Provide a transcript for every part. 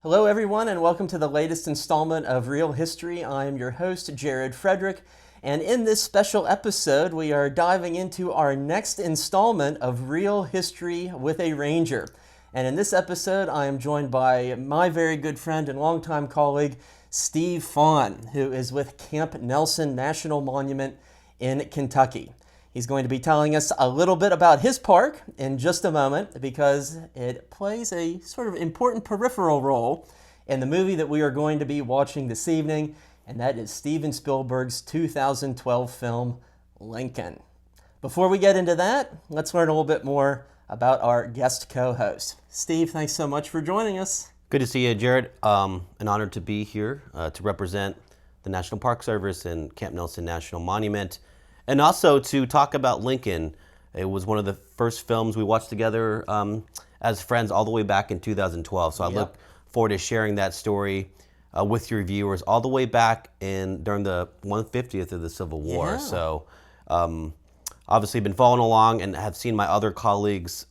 Hello, everyone, and welcome to the latest installment of Real History. I am your host, Jared Frederick, and in this special episode, we are diving into our next installment of Real History with a Ranger. And in this episode, I am joined by my very good friend and longtime colleague, Steve Fawn, who is with Camp Nelson National Monument in Kentucky. He's going to be telling us a little bit about his park in just a moment because it plays a sort of important peripheral role in the movie that we are going to be watching this evening, and that is Steven Spielberg's 2012 film, Lincoln. Before we get into that, let's learn a little bit more about our guest co-host. Steve, thanks so much for joining us. Good to see you, Jared. An honor to be here to represent the National Park Service and Camp Nelson National Monument. And also to talk about Lincoln. It was one of the first films we watched together as friends all the way back in 2012. So I look forward to sharing that story with your viewers all the way back during the 150th of the Civil War. Yeah. So obviously been following along and have seen my other colleagues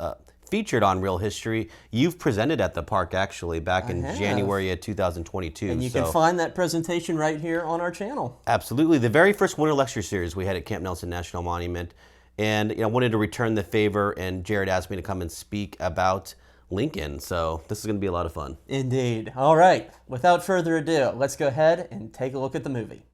featured on Real History. You've presented at the park actually back in January of 2022. And you can find that presentation right here on our channel. Absolutely. The very first winter lecture series we had at Camp Nelson National Monument. And I wanted to return the favor, and Jared asked me to come and speak about Lincoln. So this is going to be a lot of fun. Indeed. All right. Without further ado, let's go ahead and take a look at the movie.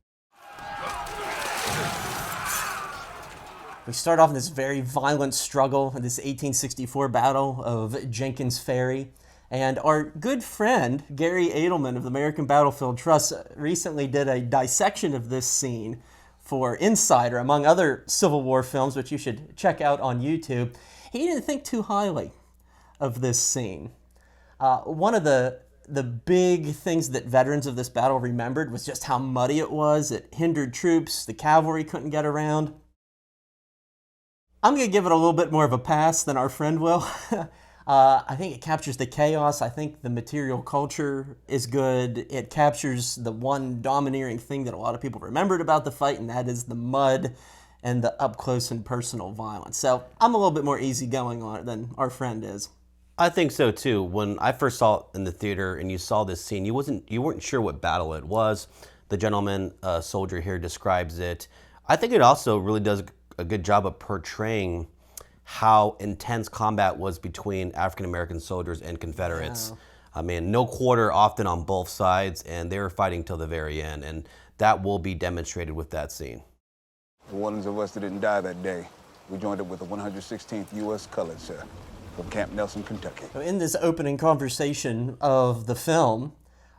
We start off in this very violent struggle in this 1864 Battle of Jenkins Ferry. And our good friend, Gary Edelman of the American Battlefield Trust, recently did a dissection of this scene for Insider, among other Civil War films, which you should check out on YouTube. He didn't think too highly of this scene. One of the big things that veterans of this battle remembered was just how muddy it was. It hindered troops. The cavalry couldn't get around. I'm going to give it a little bit more of a pass than our friend will. I think it captures the chaos. I think the material culture is good. It captures the one domineering thing that a lot of people remembered about the fight, and that is the mud and the up-close and personal violence. So I'm a little bit more easygoing on it than our friend is. I think so too. When I first saw it in the theater and you saw this scene, you weren't sure what battle it was. The gentleman soldier here describes it. I think it also really does a good job of portraying how intense combat was between African-American soldiers and Confederates. I mean, no quarter often on both sides, and they were fighting till the very end, and that will be demonstrated with that scene. The ones of us that didn't die that day, we joined up with the 116th U.S. Colored, sir, from Camp Nelson, Kentucky. So in this opening conversation of the film,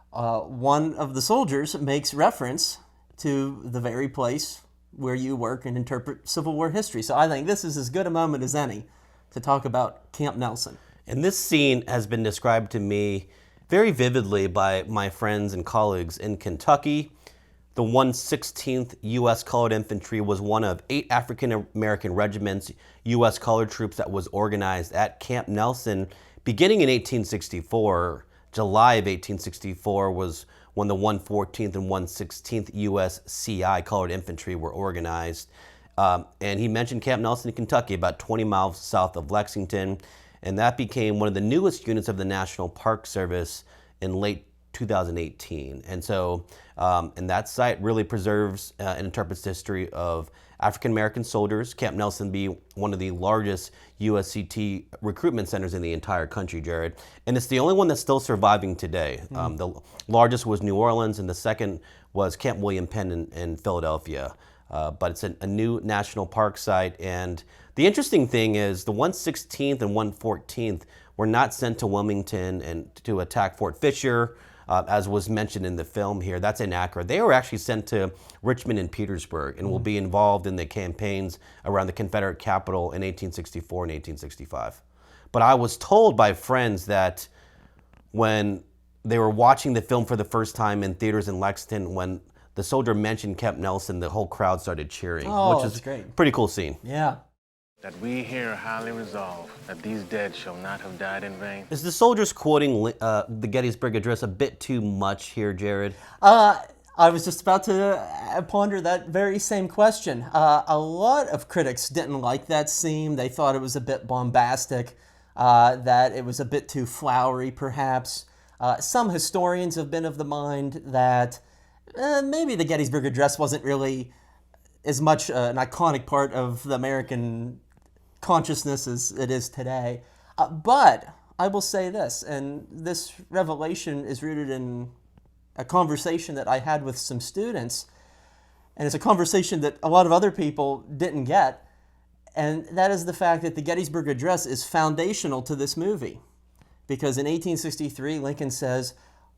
one of the soldiers makes reference to the very place where you work and interpret Civil War history. So I think this is as good a moment as any to talk about Camp Nelson. And this scene has been described to me very vividly by my friends and colleagues in Kentucky. The 116th U.S. Colored Infantry was one of 8 African-American regiments, U.S. colored troops that was organized at Camp Nelson beginning in 1864. July of 1864 was when the 114th and 116th U.S. CI Colored Infantry were organized. And he mentioned Camp Nelson in Kentucky, about 20 miles south of Lexington. And that became one of the newest units of the National Park Service in late 2018. And so, and that site really preserves and interprets the history of African-American soldiers. Camp Nelson being one of the largest USCT recruitment centers in the entire country, Jared. And it's the only one that's still surviving today. The largest was New Orleans, and the second was Camp William Penn in Philadelphia. But it's a new national park site. And the interesting thing is the 116th and 114th were not sent to Wilmington and to attack Fort Fisher, as was mentioned in the film here. That's inaccurate. They were actually sent to Richmond and Petersburg and will be involved in the campaigns around the Confederate capital in 1864 and 1865. But I was told by friends that when they were watching the film for the first time in theaters in Lexington, when the soldier mentioned Camp Nelson, the whole crowd started cheering, which is great. A pretty cool scene. Yeah. That we here highly resolve that these dead shall not have died in vain. Is the soldiers quoting the Gettysburg Address a bit too much here, Jared? I was just about to ponder that very same question. A lot of critics didn't like that scene. They thought it was a bit bombastic, that it was a bit too flowery, perhaps. Some historians have been of the mind that maybe the Gettysburg Address wasn't really as much an iconic part of the American consciousness as it is today. But I will say this, and this revelation is rooted in a conversation that I had with some students, and it's a conversation that a lot of other people didn't get, and that is the fact that the Gettysburg Address is foundational to this movie. Because in 1863, Lincoln says,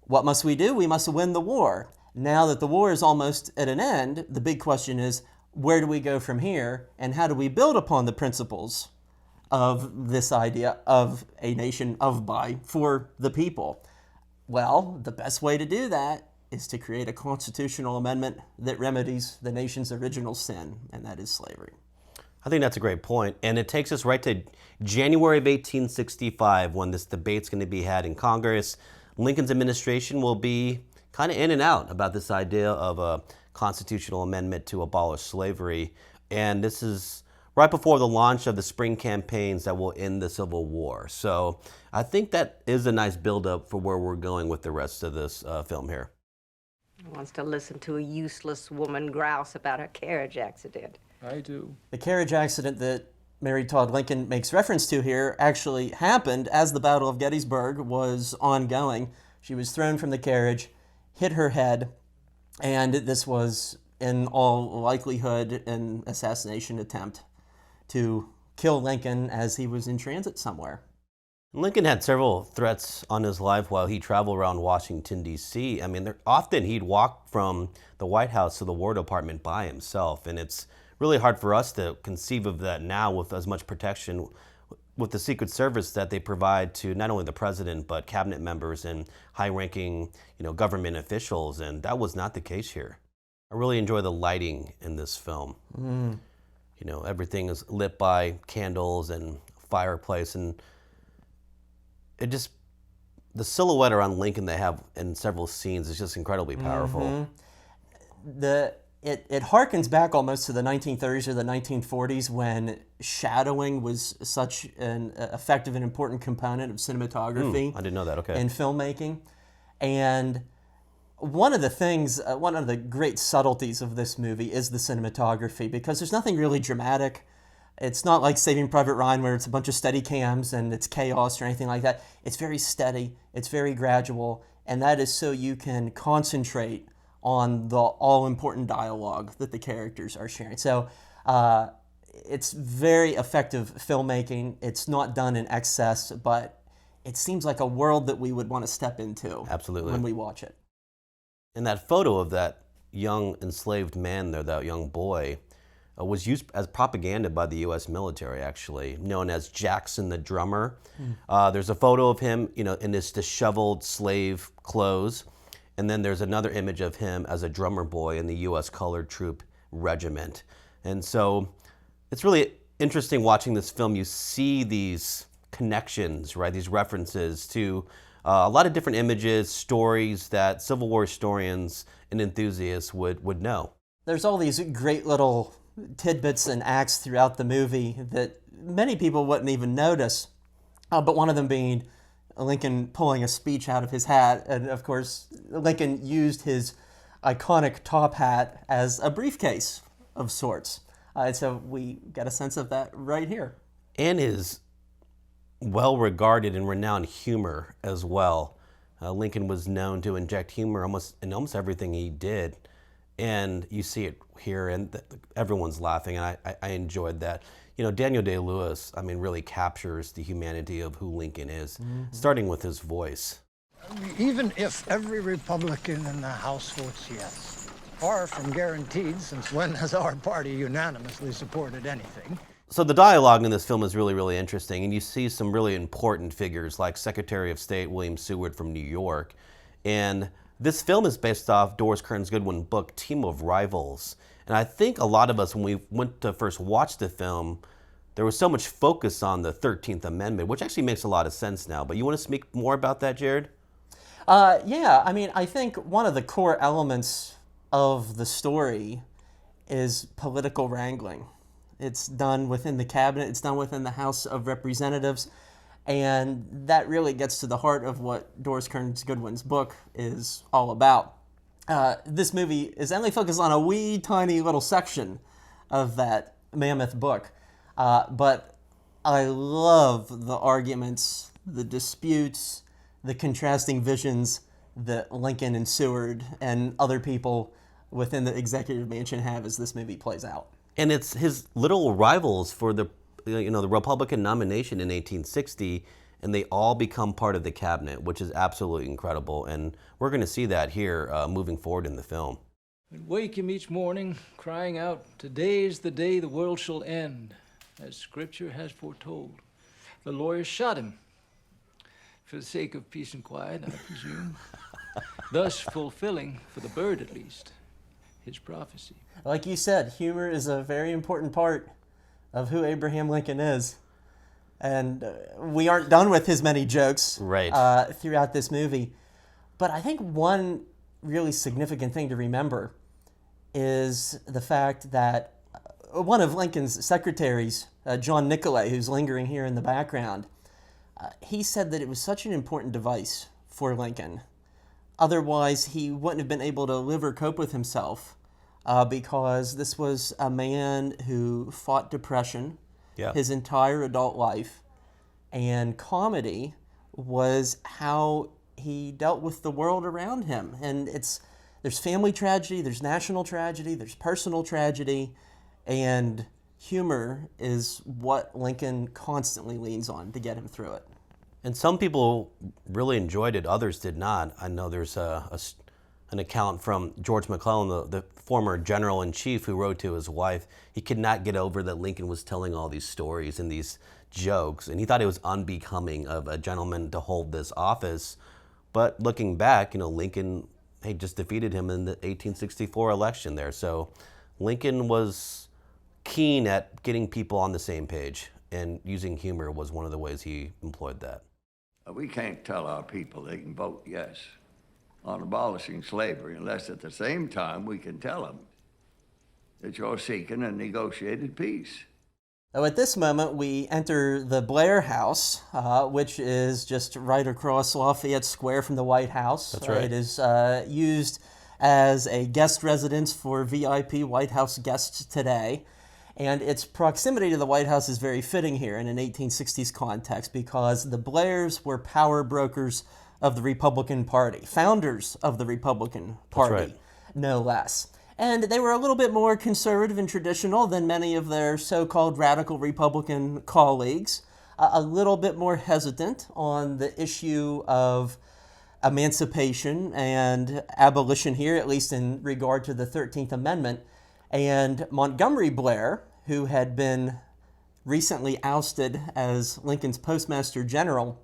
"What must we do? We must win the war." Now that the war is almost at an end, the big question is, where do we go from here, and how do we build upon the principles of this idea of a nation of, by, for the people? Well, the best way to do that is to create a constitutional amendment that remedies the nation's original sin, and that is slavery. I think that's a great point. And it takes us right to January of 1865 when this debate's going to be had in Congress. Lincoln's administration will be kind of in and out about this idea of a constitutional amendment to abolish slavery. And this is right before the launch of the spring campaigns that will end the Civil War. So I think that is a nice buildup for where we're going with the rest of this film here. Who wants to listen to a useless woman grouse about a carriage accident? I do. The carriage accident that Mary Todd Lincoln makes reference to here actually happened as the Battle of Gettysburg was ongoing. She was thrown from the carriage, hit her head, and this was, in all likelihood, an assassination attempt to kill Lincoln as he was in transit somewhere. Lincoln had several threats on his life while he traveled around Washington, D.C. I mean, often he'd walk from the White House to the War Department by himself, and it's really hard for us to conceive of that now with as much protection with the Secret Service that they provide to not only the president but cabinet members and high-ranking, government officials, and that was not the case here. I really enjoy the lighting in this film. Everything is lit by candles and fireplace, and the silhouette around Lincoln they have in several scenes is just incredibly powerful. It harkens back almost to the 1930s or the 1940s when shadowing was such an effective and important component of cinematography. I didn't know that, okay. In filmmaking. And one of the great subtleties of this movie is the cinematography, because there's nothing really dramatic. It's not like Saving Private Ryan where it's a bunch of steady cams and it's chaos or anything like that. It's very steady, it's very gradual, and that is so you can concentrate on the all-important dialogue that the characters are sharing. So it's very effective filmmaking. It's not done in excess, but it seems like a world that we would want to step into. Absolutely. When we watch it. And that photo of that young enslaved man there, that young boy, was used as propaganda by the U.S. military, actually, known as Jackson the Drummer. There's a photo of him, in his disheveled slave clothes. And then there's another image of him as a drummer boy in the U.S. Colored Troop Regiment. And so it's really interesting watching this film. You see these connections, right? These references to a lot of different images, stories that Civil War historians and enthusiasts would know. There's all these great little tidbits and acts throughout the movie that many people wouldn't even notice, but one of them being Lincoln pulling a speech out of his hat. And of course, Lincoln used his iconic top hat as a briefcase of sorts. And so we get a sense of that right here. And his well-regarded and renowned humor as well. Lincoln was known to inject humor in almost everything he did. And you see it here, and everyone's laughing, and I enjoyed that. Daniel Day-Lewis, really captures the humanity of who Lincoln is, starting with his voice. Even if every Republican in the House votes yes, far from guaranteed, since when has our party unanimously supported anything? So the dialogue in this film is really, really interesting, and you see some really important figures like Secretary of State William Seward from New York. And this film is based off Doris Kearns Goodwin's book, Team of Rivals. And I think a lot of us, when we went to first watch the film, there was so much focus on the 13th Amendment, which actually makes a lot of sense now. But you want to speak more about that, Jared? Yeah, I think one of the core elements of the story is political wrangling. It's done within the cabinet, it's done within the House of Representatives. And that really gets to the heart of what Doris Kearns Goodwin's book is all about. This movie is only focused on a wee tiny little section of that mammoth book, but I love the arguments, the disputes, the contrasting visions that Lincoln and Seward and other people within the executive mansion have as this movie plays out. And it's his little rivals for the Republican nomination in 1860, and they all become part of the cabinet, which is absolutely incredible. And we're going to see that here moving forward in the film. And wake him each morning, crying out, "Today is the day the world shall end, as Scripture has foretold." The lawyers shot him, for the sake of peace and quiet, I presume, thus fulfilling, for the bird at least, his prophecy. Like you said, humor is a very important part of who Abraham Lincoln is. And we aren't done with his many jokes throughout this movie. But I think one really significant thing to remember is the fact that one of Lincoln's secretaries, John Nicolay, who's lingering here in the background, he said that it was such an important device for Lincoln. Otherwise, he wouldn't have been able to live or cope with himself because this was a man who fought depression his entire adult life, and comedy was how he dealt with the world around him. And there's family tragedy, there's national tragedy, there's personal tragedy, and humor is what Lincoln constantly leans on to get him through it. And some people really enjoyed it, others did not. I know there's an account from George McClellan, the former general-in-chief, who wrote to his wife. He could not get over that Lincoln was telling all these stories and these jokes, and he thought it was unbecoming of a gentleman to hold this office. But looking back, Lincoln had just defeated him in the 1864 election there. So Lincoln was keen at getting people on the same page, and using humor was one of the ways he employed that. We can't tell our people they can vote yes on abolishing slavery unless at the same time we can tell them that you're seeking a negotiated peace. So at this moment, we enter the Blair House, which is just right across Lafayette Square from the White House. That's right. It is used as a guest residence for VIP White House guests today. And its proximity to the White House is very fitting here in an 1860s context because the Blairs were power brokers of the Republican Party, founders of the Republican Party, no less. And they were a little bit more conservative and traditional than many of their so-called radical Republican colleagues, a little bit more hesitant on the issue of emancipation and abolition here, at least in regard to the 13th Amendment. And Montgomery Blair, who had been recently ousted as Lincoln's Postmaster General,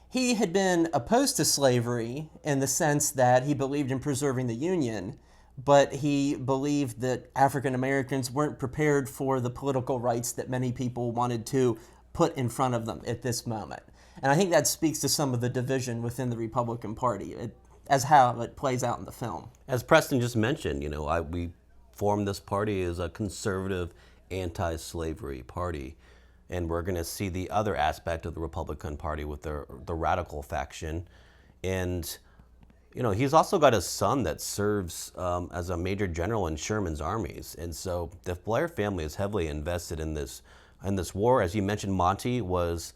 he had been opposed to slavery in the sense that he believed in preserving the Union, but he believed that African Americans weren't prepared for the political rights that many people wanted to put in front of them at this moment. And I think that speaks to some of the division within the Republican Party, as how it plays out in the film. As Preston just mentioned, we formed this party as a conservative, anti-slavery party. And we're going to see the other aspect of the Republican Party with the radical faction. And, he's also got a son that serves as a major general in Sherman's armies. And so the Blair family is heavily invested in this war. As you mentioned, Monty was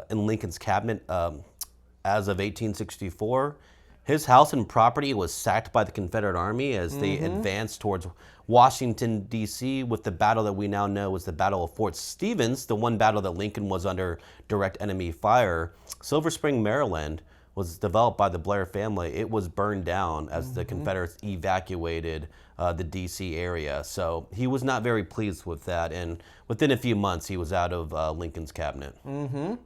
in Lincoln's cabinet as of 1864. His house and property was sacked by the Confederate Army as they advanced towards Washington, D.C. with the battle that we now know as the Battle of Fort Stevens, the one battle that Lincoln was under direct enemy fire. Silver Spring, Maryland was developed by the Blair family. It was burned down as the Confederates evacuated the D.C. area. So he was not very pleased with that, and within a few months he was out of Lincoln's cabinet. And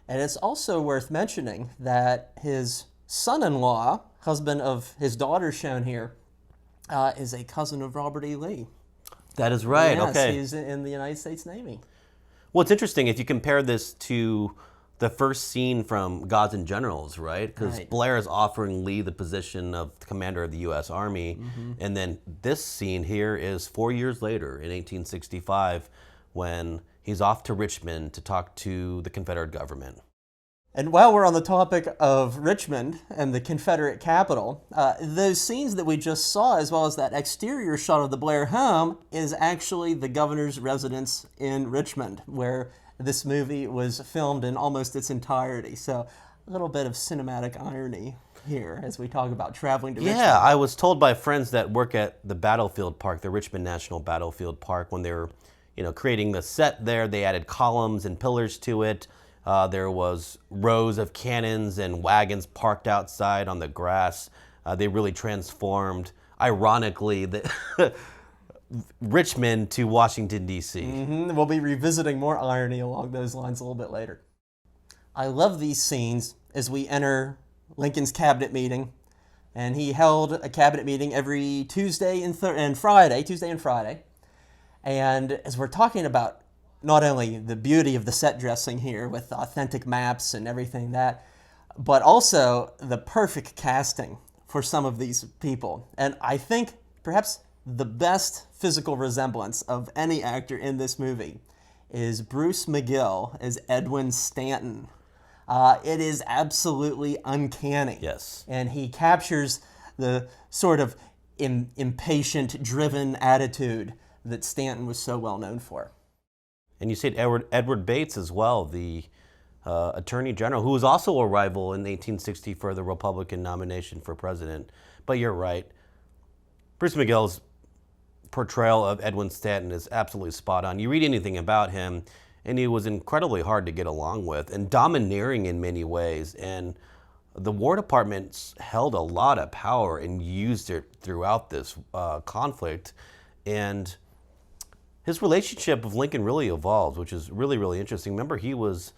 it's also worth mentioning that his son-in-law, husband of his daughter shown here, is a cousin of Robert E. Lee. That is right, yes, okay. He's in the United States Navy. Well, it's interesting if you compare this to the first scene from Gods and Generals, right? Because Blair is offering Lee the position of commander of the U.S. Army, and then this scene here is 4 years later in 1865 when he's off to Richmond to talk to the Confederate government. And while we're on the topic of Richmond and the Confederate capital, those scenes that we just saw, as well as that exterior shot of the Blair home, is actually the governor's residence in Richmond, where this movie was filmed in almost its entirety. So a little bit of cinematic irony here as we talk about traveling to Richmond. Yeah, I was told by friends that work at the battlefield park, the Richmond National Battlefield Park, when they were creating the set there, they added columns and pillars to it. There was rows of cannons and wagons parked outside on the grass. They really transformed, ironically, Richmond to Washington, D.C. We'll be revisiting more irony along those lines a little bit later. I love these scenes as we enter Lincoln's cabinet meeting. And he held a cabinet meeting every Tuesday and Friday. And as we're talking about not only the beauty of the set dressing here with authentic maps and everything but also the perfect casting for some of these people. And I think perhaps the best physical resemblance of any actor in this movie is Bruce McGill as Edwin Stanton. It is absolutely uncanny. Yes. And he captures the sort of impatient, driven attitude that Stanton was so well known for. And you said Edward Bates as well, the Attorney General, who was also a rival in 1860 for the Republican nomination for president. But you're right. Bruce McGill's portrayal of Edwin Stanton is absolutely spot on. You read anything about him, and he was incredibly hard to get along with and domineering in many ways. And the War Department held a lot of power and used it throughout this conflict. And his relationship with Lincoln really evolved, which is really, really interesting. Remember, he was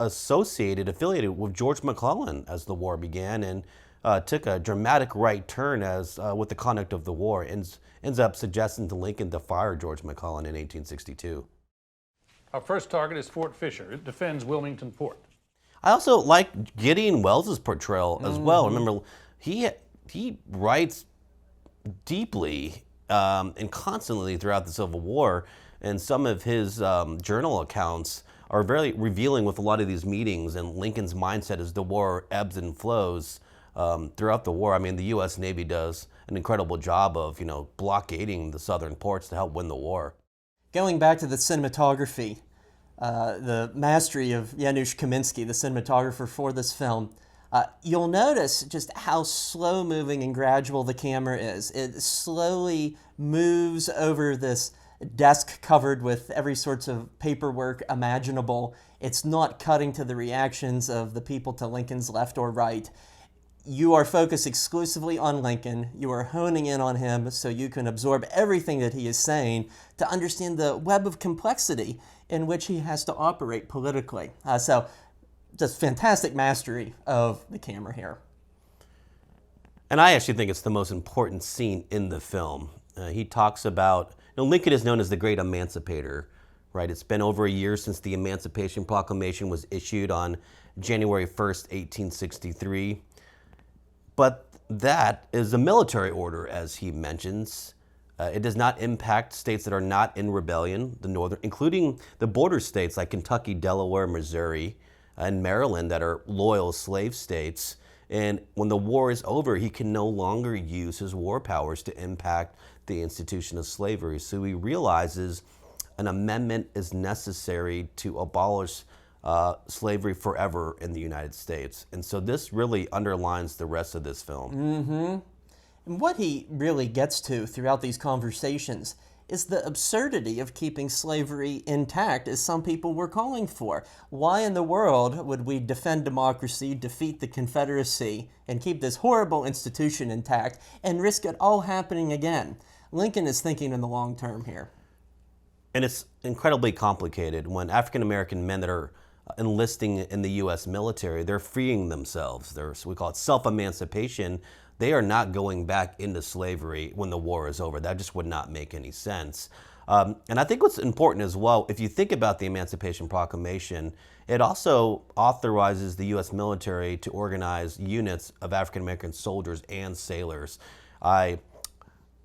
affiliated with George McClellan as the war began, and took a dramatic right turn as with the conduct of the war, ends up suggesting to Lincoln to fire George McClellan in 1862. Our first target is Fort Fisher. It defends Wilmington Port. I also like Gideon Wells's portrayal as well. Remember, he writes deeply and constantly throughout the Civil War, and some of his journal accounts are very revealing with a lot of these meetings and Lincoln's mindset as the war ebbs and flows throughout the war. I mean, the U.S. Navy does an incredible job of, blockading the southern ports to help win the war. Going back to the cinematography, the mastery of Janusz Kaminski, the cinematographer for this film, you'll notice just how slow-moving and gradual the camera is. It slowly moves over this desk covered with every sorts of paperwork imaginable. It's not cutting to the reactions of the people to Lincoln's left or right. You are focused exclusively on Lincoln. You are honing in on him so you can absorb everything that he is saying to understand the web of complexity in which he has to operate politically. So just fantastic mastery of the camera here. And I actually think it's the most important scene in the film. He talks about, Lincoln is known as the great emancipator, right? It's been over a year since the Emancipation Proclamation was issued on January 1st, 1863. But that is a military order, as he mentions. It does not impact states that are not in rebellion, including the border states like Kentucky, Delaware, Missouri, and Maryland that are loyal slave states. And when the war is over, he can no longer use his war powers to impact the institution of slavery. So he realizes an amendment is necessary to abolish slavery forever in the United States. And so this really underlines the rest of this film. And what he really gets to throughout these conversations is the absurdity of keeping slavery intact, as some people were calling for. Why in the world would we defend democracy, defeat the Confederacy, and keep this horrible institution intact, and risk it all happening again? Lincoln is thinking in the long term here. And it's incredibly complicated when African American men that are enlisting in the U.S. military, they're freeing themselves. We call it self-emancipation. They are not going back into slavery when the war is over. That just would not make any sense. And I think what's important as well, if you think about the Emancipation Proclamation, it also authorizes the U.S. military to organize units of African American soldiers and sailors. I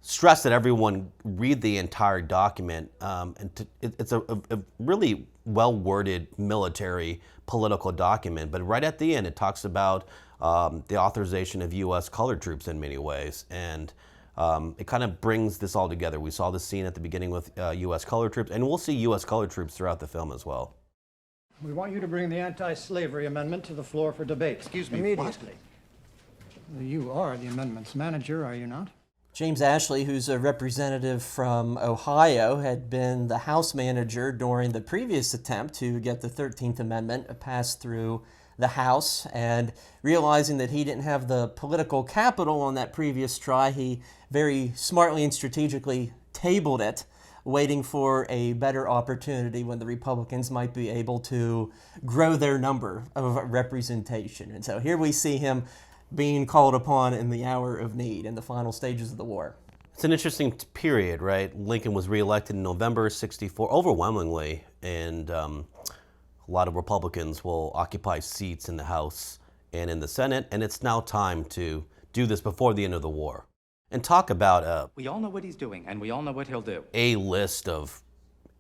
stress that everyone read the entire document. It's a really well-worded military political document, but right at the end it talks about the authorization of U.S. colored troops in many ways, and it kind of brings this all together. We saw this scene at the beginning with U.S. colored troops, and we'll see U.S. colored troops throughout the film as well. We want you to bring the anti-slavery amendment to the floor for debate. Excuse me, immediately. You are the amendments manager, are you not? James Ashley, who's a representative from Ohio, had been the House manager during the previous attempt to get the 13th Amendment passed through the House, and realizing that he didn't have the political capital on that previous try, he very smartly and strategically tabled it, waiting for a better opportunity when the Republicans might be able to grow their number of representation. And so here we see him being called upon in the hour of need in the final stages of the war. It's an interesting period, right? Lincoln was reelected in November '64 overwhelmingly, and a lot of Republicans will occupy seats in the House and in the Senate, and it's now time to do this before the end of the war. And talk about We all know what he's doing, and we all know what he'll do. a list of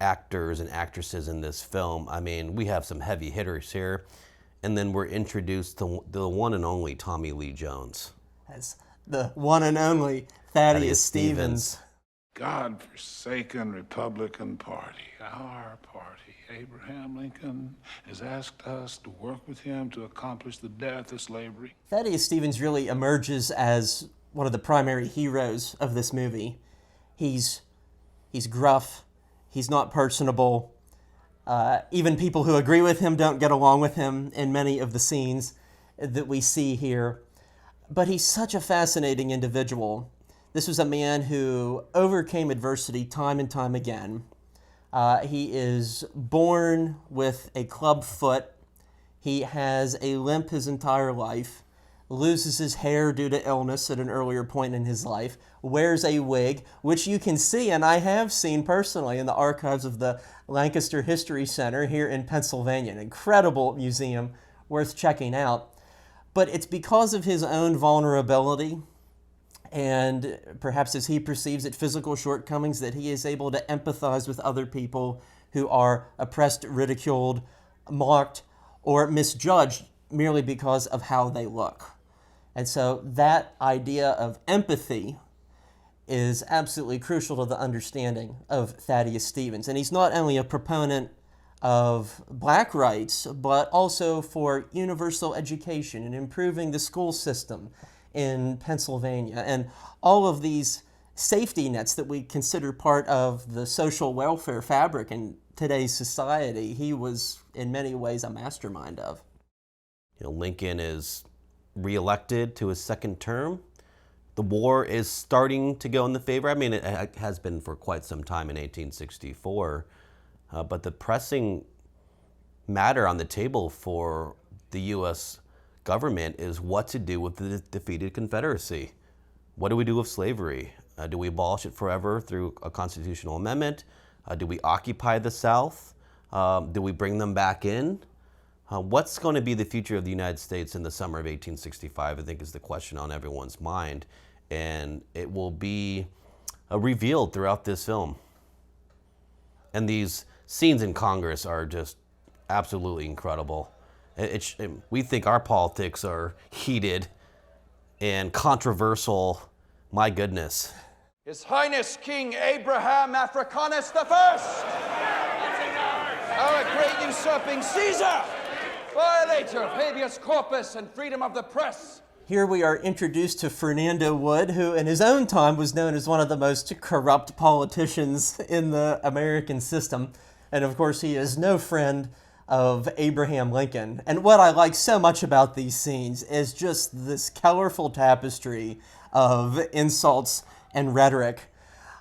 actors and actresses in this film. I mean, we have some heavy hitters here. And then we're introduced to the one and only Tommy Lee Jones. As the one and only Thaddeus Stevens. God-forsaken Republican Party, our party. Abraham Lincoln has asked us to work with him to accomplish the death of slavery. Thaddeus Stevens really emerges as one of the primary heroes of this movie. He's gruff, he's not personable. Even people who agree with him don't get along with him in many of the scenes that we see here. But he's such a fascinating individual. This was a man who overcame adversity time and time again. He is born with a club foot. He has a limp his entire life, loses his hair due to illness at an earlier point in his life, wears a wig, which you can see, and I have seen personally in the archives of the Lancaster History Center here in Pennsylvania, an incredible museum worth checking out. But it's because of his own vulnerability and perhaps as he perceives it, physical shortcomings, that he is able to empathize with other people who are oppressed, ridiculed, mocked, or misjudged merely because of how they look. And so that idea of empathy is absolutely crucial to the understanding of Thaddeus Stevens. And he's not only a proponent of black rights, but also for universal education and improving the school system in Pennsylvania. And all of these safety nets that we consider part of the social welfare fabric in today's society, he was in many ways a mastermind of. Lincoln is reelected to his second term. The war is starting to go in the favor. I mean, it has been for quite some time in 1864, but the pressing matter on the table for the U.S. government is what to do with the defeated Confederacy. What do we do with slavery? Do we abolish it forever through a constitutional amendment? Do we occupy the South? Do we bring them back in? What's going to be the future of the United States in the summer of 1865, I think, is the question on everyone's mind. And it will be revealed throughout this film. And these scenes in Congress are just absolutely incredible. We think our politics are heated and controversial. My goodness. His Highness King Abraham Africanus I, our great usurping Caesar, violator of habeas corpus and freedom of the press. Here we are introduced to Fernando Wood, who in his own time was known as one of the most corrupt politicians in the American system. And of course, he is no friend of Abraham Lincoln. And what I like so much about these scenes is just this colorful tapestry of insults and rhetoric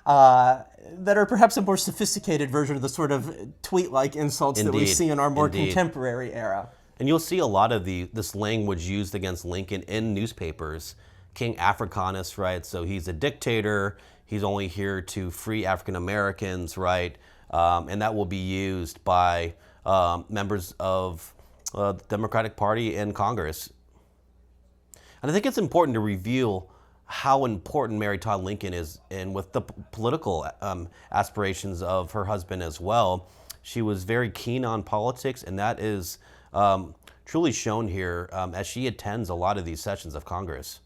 that are perhaps a more sophisticated version of the sort of tweet-like insults that we see in our more contemporary era. And you'll see a lot of this language used against Lincoln in newspapers. King Africanus, right? So he's a dictator. He's only here to free African Americans, right? And that will be used by members of the Democratic Party in Congress. And I think it's important to reveal how important Mary Todd Lincoln is, and with the political aspirations of her husband as well. She was very keen on politics, and that is truly shown here as she attends a lot of these sessions of Congress.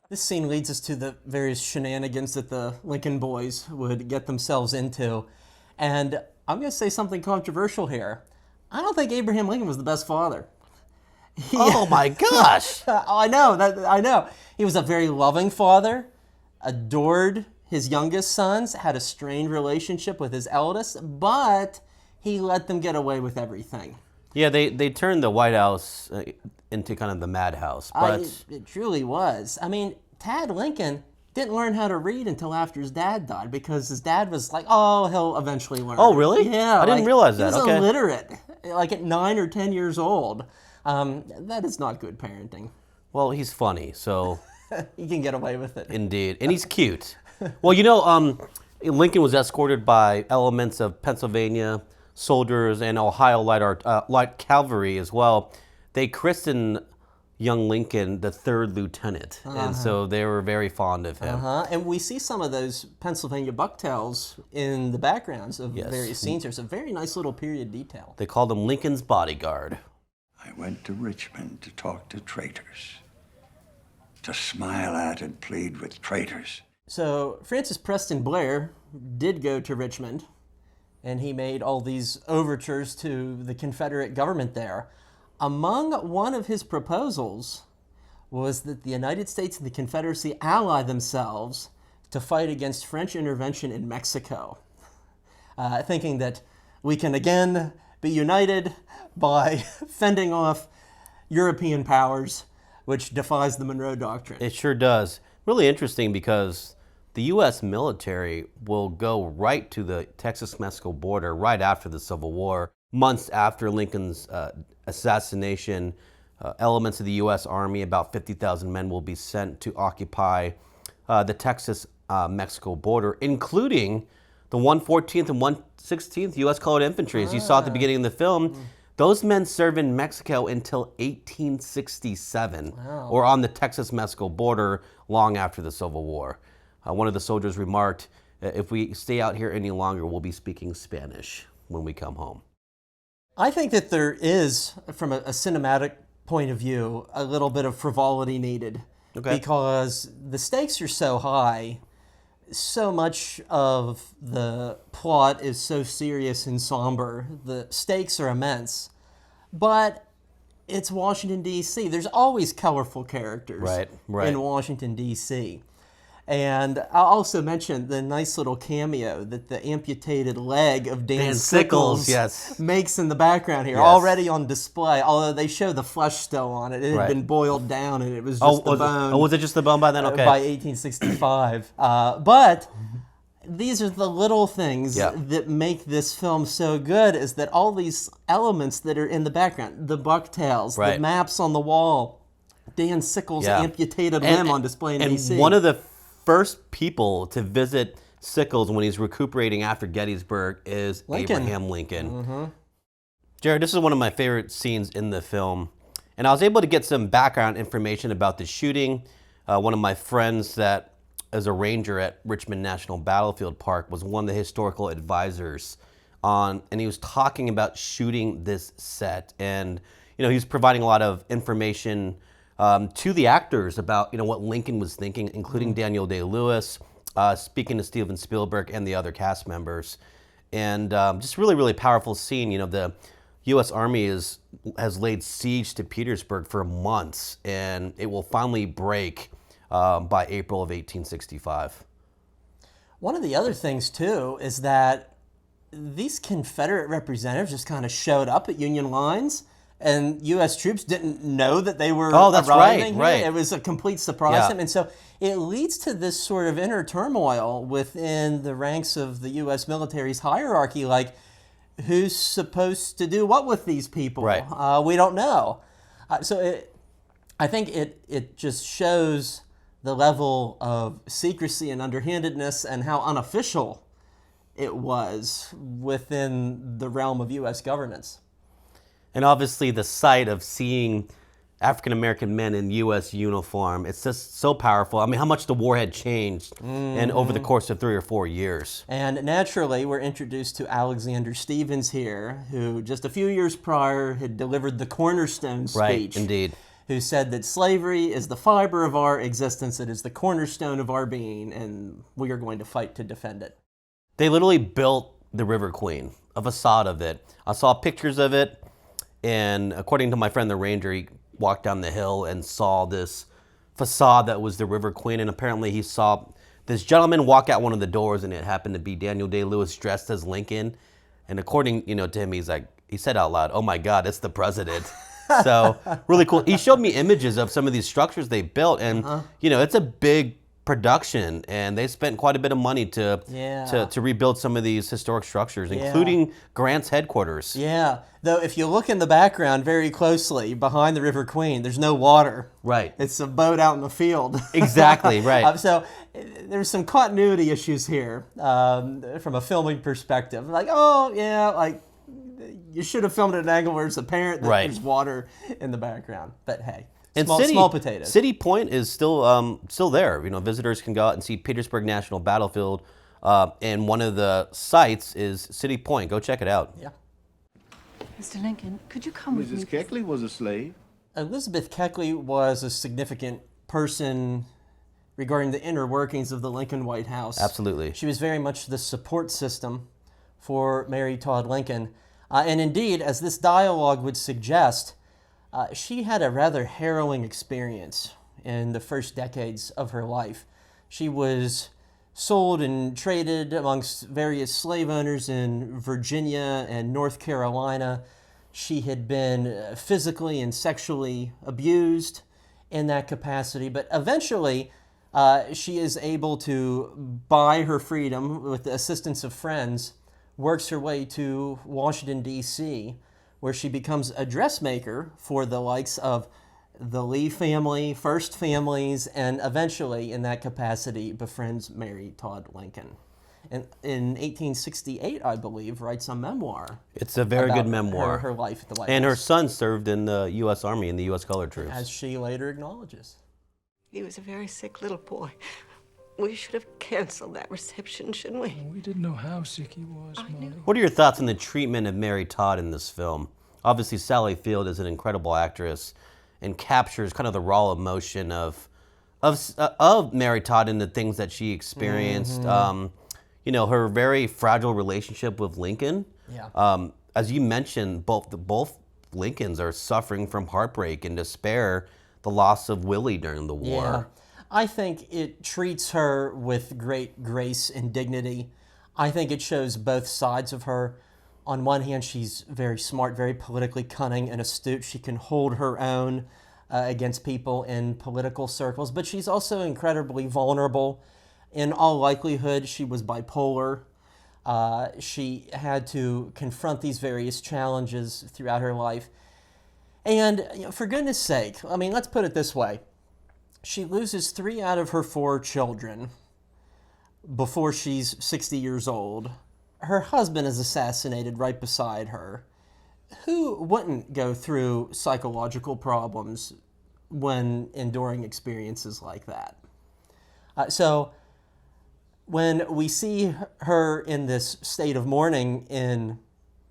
This scene leads us to the various shenanigans that the Lincoln boys would get themselves into. And I'm going to say something controversial here. I don't think Abraham Lincoln was the best father. Oh my gosh! I know. He was a very loving father, adored his youngest sons, had a strained relationship with his eldest, but he let them get away with everything. Yeah, they turned the White House into kind of the madhouse. But It truly was. I mean, Tad Lincoln didn't learn how to read until after his dad died, because his dad was like, oh, he'll eventually learn. Oh, really? Yeah. I didn't realize that. He was Okay. illiterate, like at 9 or 10 years old. That is not good parenting. Well, he's funny, so... He can get away with it. Indeed. And he's cute. Well, you know, Lincoln was escorted by elements of Pennsylvania soldiers and Ohio light cavalry as well. They christened young Lincoln the 3rd lieutenant, and so they were very fond of him. And we see some of those Pennsylvania bucktails in the backgrounds of various scenes here. It's a very nice little period detail. They called him Lincoln's bodyguard. I went to Richmond to talk to traitors, to smile at and plead with traitors. So Francis Preston Blair did go to Richmond, and he made all these overtures to the Confederate government there. Among one of his proposals was that the United States and the Confederacy ally themselves to fight against French intervention in Mexico, thinking that we can again be united by fending off European powers, which defies the Monroe Doctrine. It sure does. Really interesting, because the U.S. military will go right to the Texas-Mexico border right after the Civil War. Months after Lincoln's assassination, elements of the U.S. Army, about 50,000 men, will be sent to occupy the Texas-Mexico border, including the 114th and 116th U.S. Colored Infantry. As you saw at the beginning of the film, those men served in Mexico until 1867, or on the Texas-Mexico border long after the Civil War. One of the soldiers remarked, if we stay out here any longer, we'll be speaking Spanish when we come home. I think that there is, from a cinematic point of view, a little bit of frivolity needed. Okay. Because the stakes are so high, so much of the plot is so serious and somber. The stakes are immense. But it's Washington, D.C. There's always colorful characters in Washington, D.C. And I'll also mention the nice little cameo that the amputated leg of Dan Sickles makes in the background here, already on display, although they show the flesh still on it. It had been boiled down, and it was just the bone. Was it just the bone by then? Okay. By 1865. But these are the little things that make this film so good, is that all these elements that are in the background, the bucktails, the maps on the wall, Dan Sickles' amputated limb on display in D.C. And one of the first people to visit Sickles when he's recuperating after Gettysburg is Abraham Lincoln. Jared, this is one of my favorite scenes in the film, and I was able to get some background information about the shooting. One of my friends that is a ranger at Richmond National Battlefield Park was one of the historical advisors on, and he was talking about shooting this set, and he was providing a lot of information to the actors about what Lincoln was thinking, including Daniel Day-Lewis, speaking to Steven Spielberg and the other cast members, and just really, really powerful scene. The U.S. Army has laid siege to Petersburg for months, and it will finally break by April of 1865. One of the other things too is that these Confederate representatives just kind of showed up at Union lines, and U.S. troops didn't know that they were arriving here. It was a complete surprise to them. And so it leads to this sort of inner turmoil within the ranks of the U.S. military's hierarchy, like, who's supposed to do what with these people? We don't know. I think it just shows the level of secrecy and underhandedness and how unofficial it was within the realm of U.S. governance. And obviously the sight of seeing African-American men in U.S. uniform, it's just so powerful. I mean, how much the war had changed and over the course of 3 or 4 years. And naturally, we're introduced to Alexander Stevens here, who just a few years prior had delivered the cornerstone speech. Right, indeed. Who said that slavery is the fiber of our existence, it is the cornerstone of our being, and we are going to fight to defend it. They literally built the River Queen, a facade of it. I saw pictures of it, and according to my friend the ranger, he walked down the hill and saw this facade that was the River Queen, and apparently he saw this gentleman walk out one of the doors, and it happened to be Daniel Day-Lewis dressed as Lincoln. And according, to him, he said out loud, "Oh my God, it's the president." So really cool. He showed me images of some of these structures they built, and it's a big production, and they spent quite a bit of money to rebuild some of these historic structures, including Grant's headquarters. Yeah, though if you look in the background very closely, behind the River Queen, there's no water. Right. It's a boat out in the field. Exactly, right. So there's some continuity issues here from a filming perspective. You should have filmed at an angle where it's apparent that there's water in the background. But hey. And small potatoes. City Point is still there. Visitors can go out and see Petersburg National Battlefield, and one of the sites is City Point. Go check it out. Yeah. Mr. Lincoln, could you come with me? Mrs. Keckley was a slave. Elizabeth Keckley was a significant person regarding the inner workings of the Lincoln White House. Absolutely. She was very much the support system for Mary Todd Lincoln. And indeed, as this dialogue would suggest, she had a rather harrowing experience in the first decades of her life. She was sold and traded amongst various slave owners in Virginia and North Carolina. She had been physically and sexually abused in that capacity, but eventually she is able to buy her freedom with the assistance of friends, works her way to Washington, D.C., where she becomes a dressmaker for the likes of the Lee family, First Families, and eventually, in that capacity, befriends Mary Todd Lincoln. And in 1868, I believe, writes a memoir. It's a very good memoir. Her life at the White And House. her son served in the U.S. Army, in the U.S. Colored Troops. As she later acknowledges. He was a very sick little boy. We should have canceled that reception, shouldn't we? We didn't know how sick he was, Molly. What are your thoughts on the treatment of Mary Todd in this film? Obviously, Sally Field is an incredible actress and captures kind of the raw emotion of Mary Todd and the things that she experienced. Her very fragile relationship with Lincoln. Yeah. As you mentioned, both Lincolns are suffering from heartbreak and despair, the loss of Willie during the war. Yeah. I think it treats her with great grace and dignity. I think it shows both sides of her. On one hand, she's very smart, very politically cunning and astute. She can hold her own against people in political circles, but she's also incredibly vulnerable. In all likelihood, she was bipolar. She had to confront these various challenges throughout her life. And for goodness sake, let's put it this way. She loses 3 out of her 4 children before she's 60 years old. Her husband is assassinated right beside her. Who wouldn't go through psychological problems when enduring experiences like that? So when we see her in this state of mourning in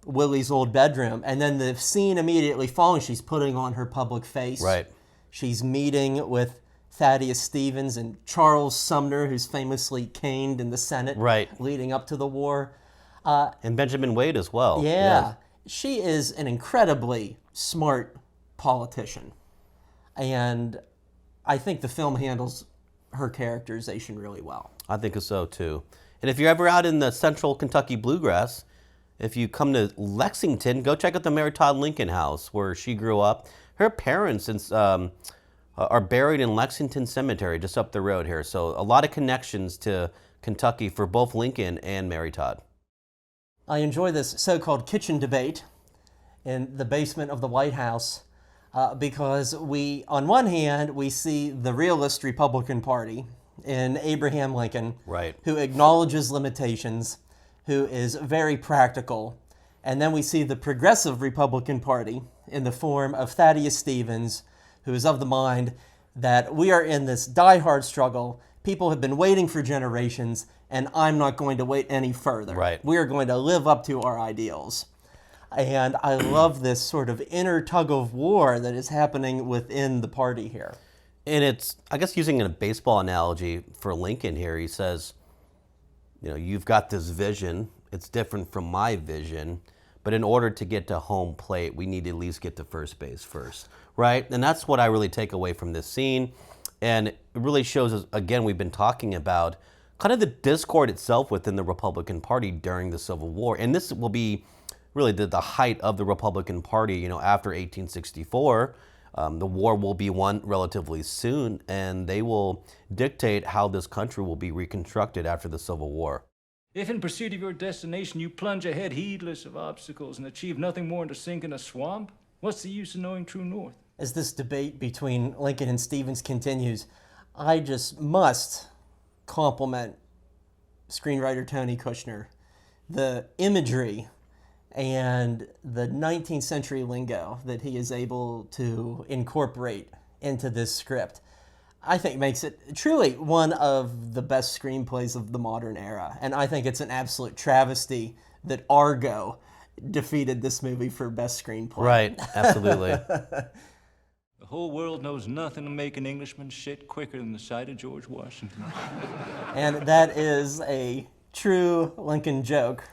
Willie's old bedroom, and then the scene immediately following, she's putting on her public face. Right. She's meeting with Thaddeus Stevens and Charles Sumner, who's famously caned in the Senate leading up to the war. And Benjamin Wade as well. Yeah. She is an incredibly smart politician. And I think the film handles her characterization really well. I think so too. And if you're ever out in the central Kentucky bluegrass, if you come to Lexington, go check out the Mary Todd Lincoln house where she grew up. Her parents are buried in Lexington Cemetery just up the road here. So a lot of connections to Kentucky for both Lincoln and Mary Todd. I enjoy this so-called kitchen debate in the basement of the White House because on one hand, we see the realist Republican Party in Abraham Lincoln, who acknowledges limitations, who is very practical. And then we see the progressive Republican Party in the form of Thaddeus Stevens, who is of the mind that we are in this die-hard struggle. People have been waiting for generations, and I'm not going to wait any further. Right. We are going to live up to our ideals. And I love this sort of inner tug of war that is happening within the party here. And it's, I guess, using a baseball analogy for Lincoln here, he says, you know, you've got this vision. It's different from my vision. But in order to get to home plate, we need to at least get to first base first, right? And that's what I really take away from this scene. And it really shows us, again, we've been talking about kind of the discord itself within the Republican Party during the Civil War. And this will be really the height of the Republican Party, you know, after 1864. The war will be won relatively soon, and they will dictate how this country will be reconstructed after the Civil War. If in pursuit of your destination you plunge ahead heedless of obstacles and achieve nothing more than to sink in a swamp, what's the use of knowing true north? As this debate between Lincoln and Stevens continues, I just must compliment screenwriter Tony Kushner. The imagery and the 19th century lingo that he is able to incorporate into this script, I think makes it truly one of the best screenplays of the modern era. And I think it's an absolute travesty that Argo defeated this movie for best screenplay. Right, absolutely. The whole world knows nothing to make an Englishman shit quicker than the sight of George Washington. And that is a true Lincoln joke.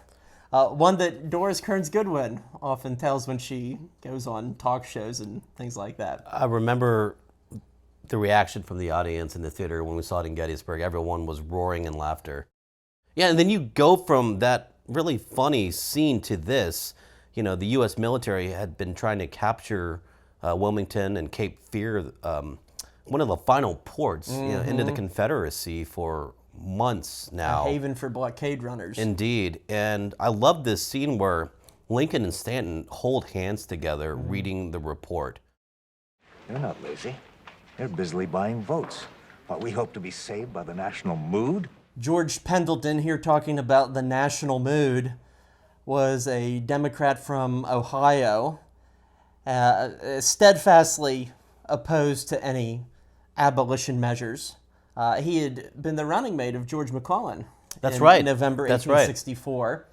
One that Doris Kearns Goodwin often tells when she goes on talk shows and things like that. I remember the reaction from the audience in the theater when we saw it in Gettysburg. Everyone was roaring in laughter. Yeah, and then you go from that really funny scene to this. You know, the U.S. military had been trying to capture Wilmington and Cape Fear, one of the final ports you know, into the Confederacy for months now. A haven for blockade runners. Indeed. And I love this scene where Lincoln and Stanton hold hands together reading the report. They're not lazy. They're busily buying votes. But we hope to be saved by the national mood. George Pendleton, here talking about the national mood, was a Democrat from Ohio, steadfastly opposed to any abolition measures. He had been the running mate of George McClellan in November 1864.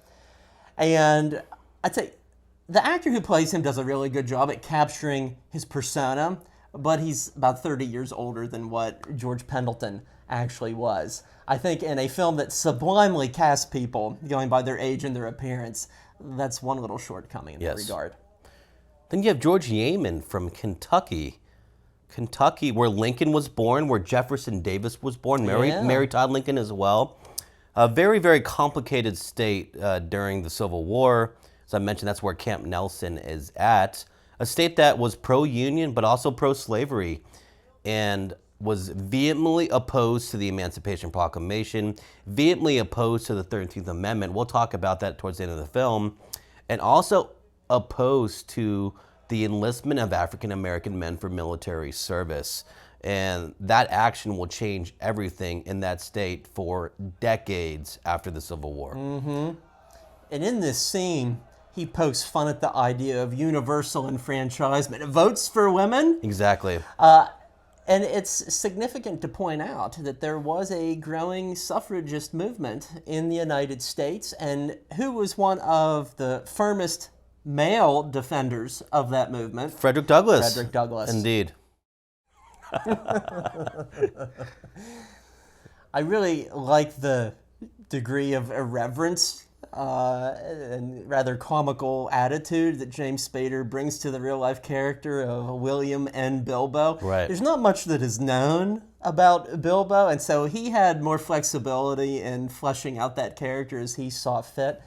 And I'd say the actor who plays him does a really good job at capturing his persona, but he's about 30 years older than what George Pendleton actually was. I think in a film that sublimely casts people going by their age and their appearance, that's one little shortcoming in that regard. Then you have George Yeaman from Kentucky. Kentucky, where Lincoln was born, where Jefferson Davis was born, Mary Todd Lincoln as well. A very, very complicated state during the Civil War. As I mentioned, that's where Camp Nelson is at. A state that was pro-union, but also pro-slavery, and was vehemently opposed to the Emancipation Proclamation, vehemently opposed to the 13th Amendment. We'll talk about that towards the end of the film. And also opposed to the enlistment of African-American men for military service. And that action will change everything in that state for decades after the Civil War. And in this scene, he pokes fun at the idea of universal enfranchisement. Votes for women? Exactly. And it's significant to point out that there was a growing suffragist movement in the United States, and who was one of the firmest male defenders of that movement? Frederick Douglass. Frederick Douglass. Indeed. I really like the degree of irreverence and rather comical attitude that James Spader brings to the real-life character of William N. Bilbo. Right. There's not much that is known about Bilbo, and so he had more flexibility in fleshing out that character as he saw fit.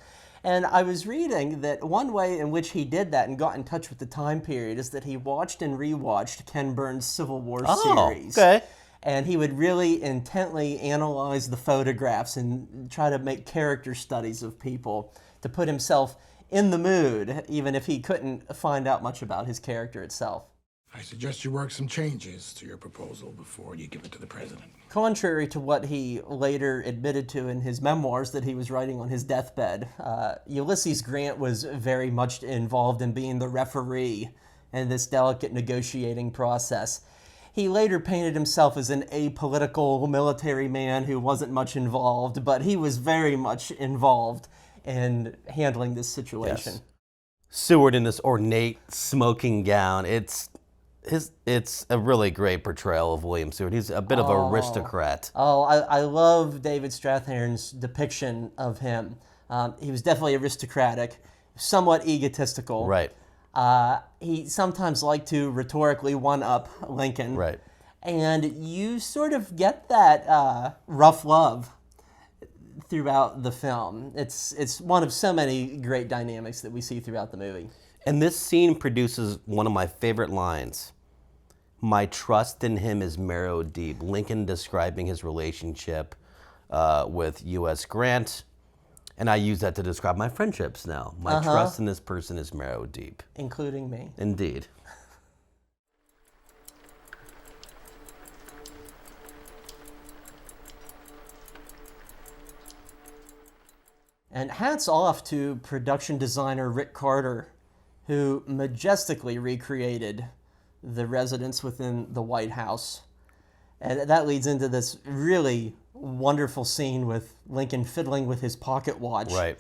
And I was reading that one way in which he did that and got in touch with the time period is that he watched and rewatched Ken Burns' Civil War series. Okay. And he would really intently analyze the photographs and try to make character studies of people to put himself in the mood, even if he couldn't find out much about his character itself. I suggest you work some changes to your proposal before you give it to the president. Contrary to what he later admitted to in his memoirs that he was writing on his deathbed, Ulysses Grant was very much involved in being the referee in this delicate negotiating process. He later painted himself as an apolitical military man who wasn't much involved, but he was very much involved in handling this situation. Yes. Seward in this ornate smoking gown. It's a really great portrayal of William Seward. He's a bit of an aristocrat. I love David Strathairn's depiction of him. He was definitely aristocratic, somewhat egotistical. Right. He sometimes liked to rhetorically one-up Lincoln. Right. And you sort of get that rough love throughout the film. It's one of so many great dynamics that we see throughout the movie. And this scene produces one of my favorite lines. My trust in him is marrow deep. Lincoln describing his relationship with U.S. Grant. And I use that to describe my friendships now. My trust in this person is marrow deep. Including me. Indeed. And hats off to production designer Rick Carter, who majestically recreated the residence within the White House. And that leads into this really wonderful scene with Lincoln fiddling with his pocket watch. Right.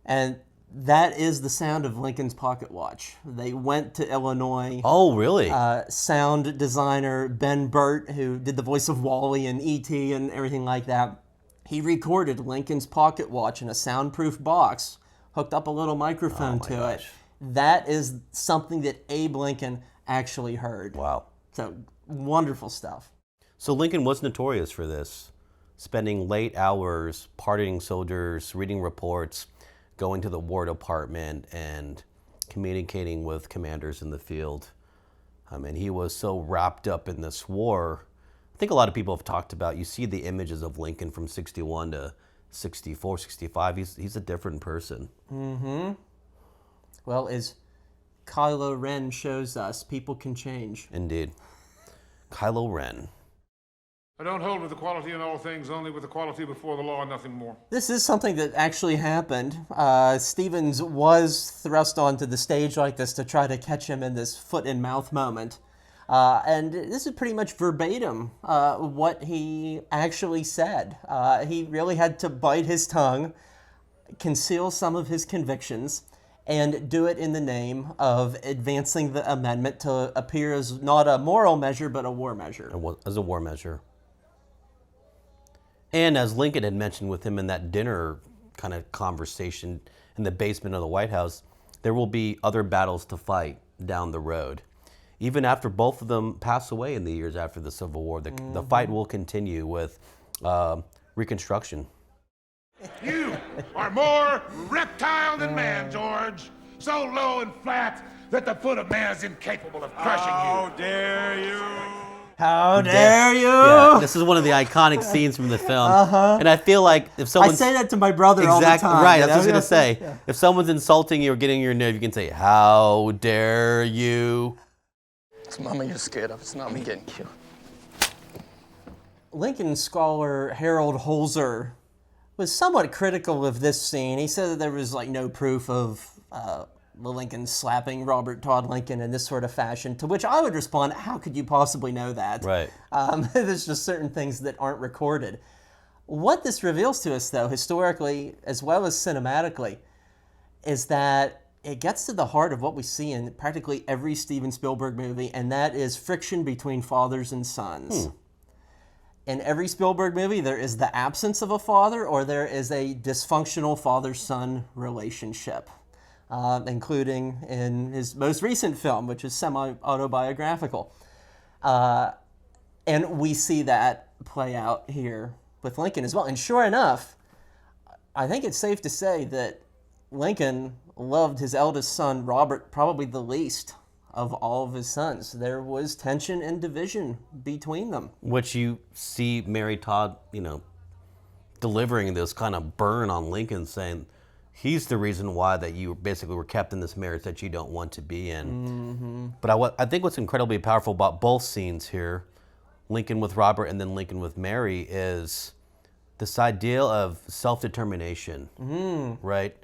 And that is the sound of Lincoln's pocket watch. They went to Illinois. Oh, really? Sound designer Ben Burt, who did the voice of Wally and E.T. and everything like that, he recorded Lincoln's pocket watch in a soundproof box, hooked up a little microphone to it. That is something that Abe Lincoln actually heard. Wow. So wonderful stuff. So Lincoln was notorious for this, spending late hours partying soldiers, reading reports, going to the War Department, and communicating with commanders in the field. I mean, he was so wrapped up in this war. I think a lot of people have talked about, you see the images of Lincoln from 61 to 64, 65. He's a different person. Mm-hmm. Well, as Kylo Ren shows us, people can change. Indeed. Kylo Ren. I don't hold with equality in all things, only with equality before the law and nothing more. This is something that actually happened. Stevens was thrust onto the stage like this to try to catch him in this foot-in-mouth moment. And this is pretty much verbatim what he actually said. He really had to bite his tongue, conceal some of his convictions, and do it in the name of advancing the amendment to appear as not a moral measure, but a war measure. As a war measure. And as Lincoln had mentioned with him in that dinner kind of conversation in the basement of the White House, there will be other battles to fight down the road. Even after both of them pass away in the years after the Civil War, the fight will continue with Reconstruction. You are more reptile than man, George. So low and flat that the foot of man is incapable of crushing you. How dare you? How dare you? Yeah, this is one of the iconic scenes from the film. And I feel like if someone... I say that to my brother all the time. Right, that's what I was going to say. Yeah. If someone's insulting you or getting your nerve, you can say, how dare you? It's Mama you're scared of. It's not me getting killed. Lincoln scholar Harold Holzer was somewhat critical of this scene. He said that there was no proof of Lincoln slapping Robert Todd Lincoln in this sort of fashion, to which I would respond, how could you possibly know that? Right. There's just certain things that aren't recorded. What this reveals to us, though, historically as well as cinematically, is that it gets to the heart of what we see in practically every Steven Spielberg movie, and that is friction between fathers and sons. In every Spielberg movie, there is the absence of a father or there is a dysfunctional father-son relationship, including in his most recent film, which is semi-autobiographical. And we see that play out here with Lincoln as well. And sure enough, I think it's safe to say that Lincoln loved his eldest son, Robert, probably the least of all of his sons. There was tension and division between them. Which you see Mary Todd, delivering this kind of burn on Lincoln, saying, he's the reason why that you basically were kept in this marriage that you don't want to be in. Mm-hmm. But I think what's incredibly powerful about both scenes here, Lincoln with Robert and then Lincoln with Mary, is this idea of self-determination, right?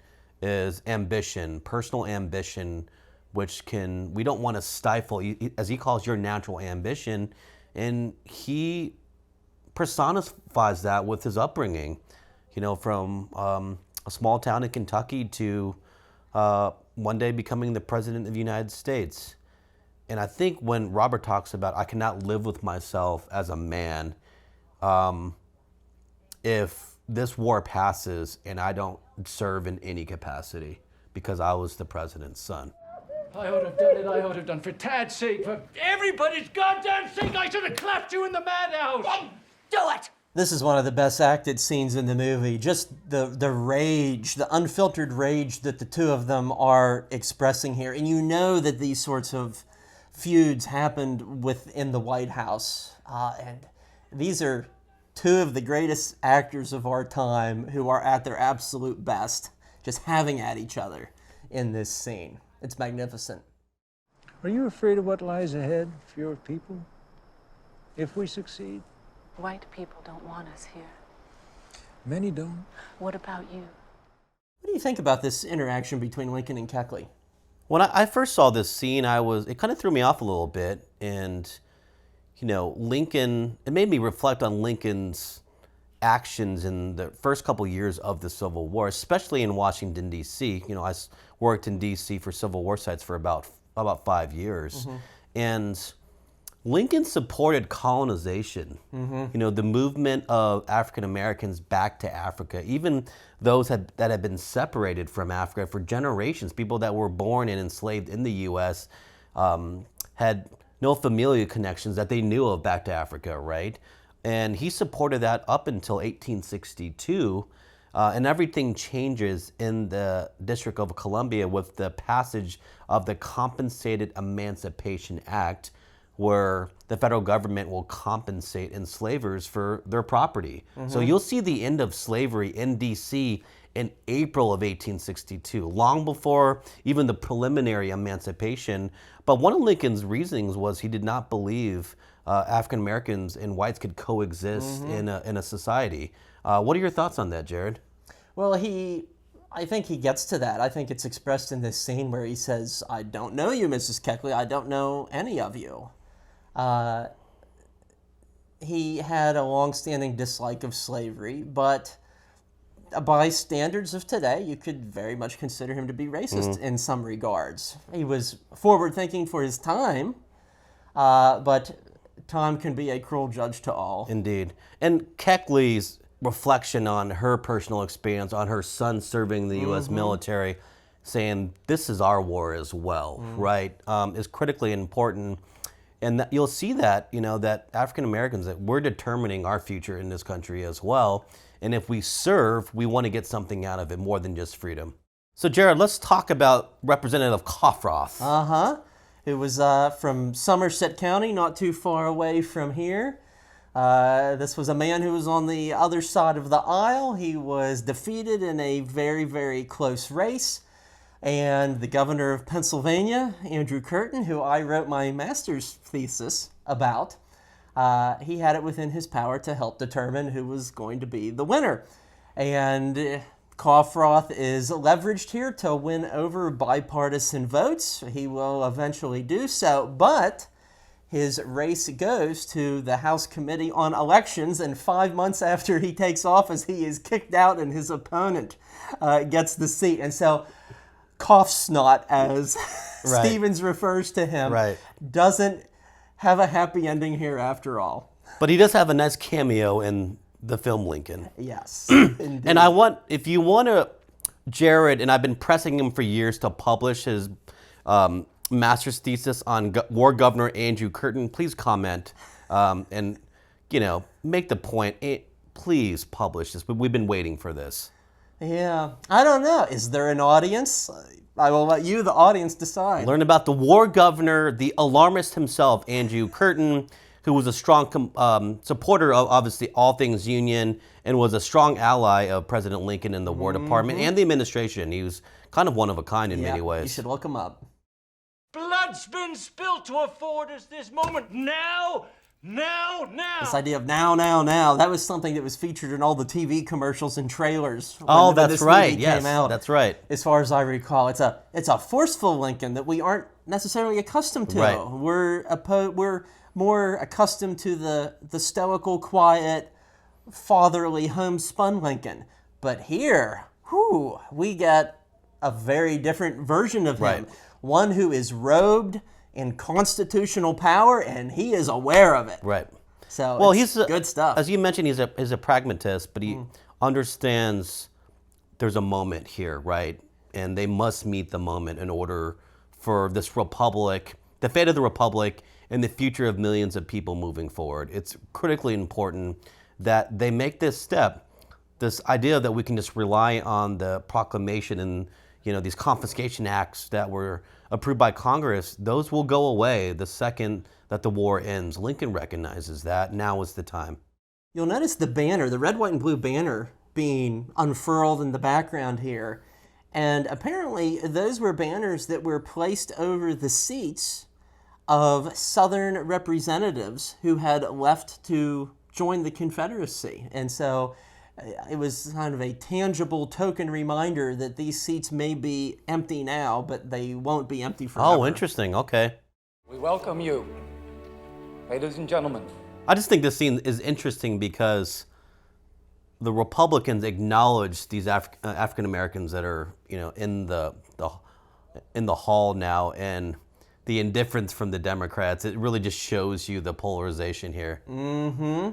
Is ambition, personal ambition, which we don't want to stifle, as he calls, your natural ambition. And he personifies that with his upbringing, from a small town in Kentucky to one day becoming the president of the United States. And I think when Robert talks about, I cannot live with myself as a man, if this war passes and I don't serve in any capacity because I was the president's son. I ought to have done it. I ought to have done. For Tad's sake, for everybody's goddamn sake, I should have clapped you in the madhouse. Then do it. This is one of the best acted scenes in the movie. Just the rage, the unfiltered rage that the two of them are expressing here. And you know that these sorts of feuds happened within the White House. And these are two of the greatest actors of our time who are at their absolute best, just having at each other in this scene. It's magnificent. Are you afraid of what lies ahead for your people? If we succeed? White people don't want us here. Many don't. What about you? What do you think about this interaction between Lincoln and Keckley? When I first saw this scene, it kind of threw me off a little bit. And, Lincoln, it made me reflect on Lincoln's actions in the first couple years of the Civil War, especially in Washington, D.C. I worked in D.C. for Civil War sites for about 5 years. Mm-hmm. And Lincoln supported colonization, Mm-hmm. The movement of African Americans back to Africa, even those that had been separated from Africa for generations. People that were born and enslaved in the U.S. Had no familial connections that they knew of back to Africa, right? And he supported that up until 1862. And everything changes in the District of Columbia with the passage of the Compensated Emancipation Act, where the federal government will compensate enslavers for their property. So you'll see the end of slavery in D.C. in April of 1862, long before even the preliminary emancipation. But one of Lincoln's reasonings was he did not believe African Americans and whites could coexist in a society. What are your thoughts on that, Jared? Well, I think he gets to that. I think it's expressed in this scene where he says, "I don't know you, Mrs. Keckley. I don't know any of you." He had a long-standing dislike of slavery, but by standards of today, you could very much consider him to be racist in some regards. He was forward-thinking for his time, but time can be a cruel judge to all. Indeed. And Keckley's reflection on her personal experience, on her son serving the U.S. military, saying this is our war as well, right, is critically important. And you'll see that, that African Americans, that we're determining our future in this country as well. And if we serve, we want to get something out of it more than just freedom. So, Jared, let's talk about Representative Courteous. It was from Somerset County, not too far away from here. This was a man who was on the other side of the aisle. He was defeated in a very, very close race. And the governor of Pennsylvania, Andrew Curtin, who I wrote my master's thesis about, he had it within his power to help determine who was going to be the winner. And Courteous is leveraged here to win over bipartisan votes. He will eventually do so, but his race goes to the House Committee on Elections, and 5 months after he takes office, he is kicked out and his opponent gets the seat. And so Cough Snot, as Stevens refers to him, doesn't have a happy ending here after all. But he does have a nice cameo in the film Lincoln. Yes. And if you want to, Jared, and I've been pressing him for years to publish his master's thesis on War Governor Andrew Curtin, please comment and, make the point. Please publish this. We've been waiting for this. Yeah, I don't know. Is there an audience? I will let you, the audience, decide. Learn about the war governor, the alarmist himself, Andrew Curtin, who was a strong supporter of, obviously, all things Union and was a strong ally of President Lincoln in the War Department and the administration. He was kind of one of a kind in many ways. You should look him up. Blood's been spilled to afford us this moment. Now. This idea of now, that was something that was featured in all the TV commercials and trailers. Oh, when that's this right. movie Yes, came out, that's right. As far as I recall, it's a forceful Lincoln that we aren't necessarily accustomed to. Right. We're more accustomed to the stoical, quiet, fatherly, homespun Lincoln. But here, we get a very different version of him. Right. One who is robed in constitutional power, and he is aware of it. Right. So well, it's he's good stuff. As you mentioned, he's a pragmatist, but he understands there's a moment here, right? And they must meet the moment in order for this republic, the fate of the republic, and the future of millions of people moving forward. It's critically important that they make this step. This idea that we can just rely on the proclamation and these confiscation acts that were approved by Congress, those will go away the second that the war ends. Lincoln recognizes that. Now is the time. You'll notice the banner, the red, white, and blue banner being unfurled in the background here. And apparently those were banners that were placed over the seats of Southern representatives who had left to join the Confederacy. And so it was kind of a tangible token reminder that these seats may be empty now, but they won't be empty forever. Oh, interesting. Okay. We welcome you, ladies and gentlemen. I just think this scene is interesting because the Republicans acknowledge these African Americans that are, in the hall now, and the indifference from the Democrats. It really just shows you the polarization here. Mm-hmm.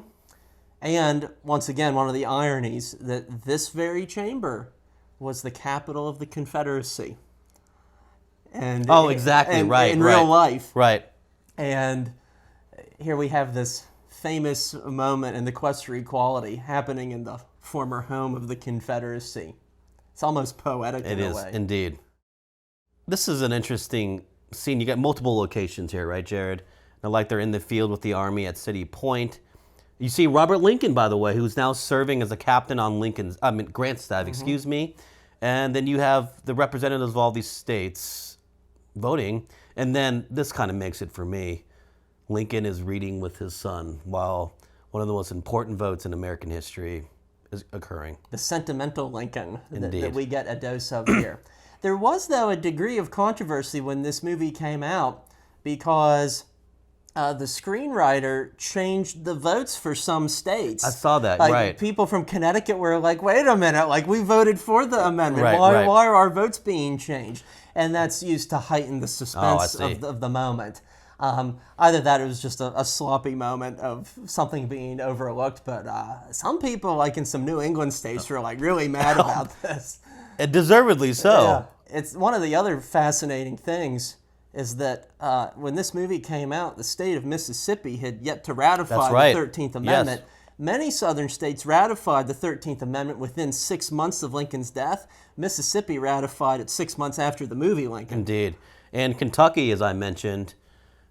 And once again, one of the ironies that this very chamber was the capital of the Confederacy. And exactly, right. In real life. Right. And here we have this famous moment in the quest for equality happening in the former home of the Confederacy. It's almost poetic in a way. It is, indeed. This is an interesting scene. You got multiple locations here, right, Jared? Like they're in the field with the Army at City Point. You see Robert Lincoln, by the way, who's now serving as a captain on Grant's staff, excuse me. And then you have the representatives of all these states voting. And then this kind of makes it for me. Lincoln is reading with his son while one of the most important votes in American history is occurring. The sentimental Lincoln Indeed. that we get a dose of here. There was, though, a degree of controversy when this movie came out because the screenwriter changed the votes for some states. I saw that, right. People from Connecticut were like, wait a minute, we voted for the amendment. Right, Why are our votes being changed? And that's used to heighten the suspense of the moment. Either that or it was just a sloppy moment of something being overlooked, but some people, in some New England states, were really mad about this. Deservedly so. Yeah. It's one of the other fascinating things is that when this movie came out, the state of Mississippi had yet to ratify the 13th Amendment. Yes. Many southern states ratified the 13th Amendment within 6 months of Lincoln's death. Mississippi ratified it 6 months after the movie Lincoln. Indeed. And Kentucky, as I mentioned,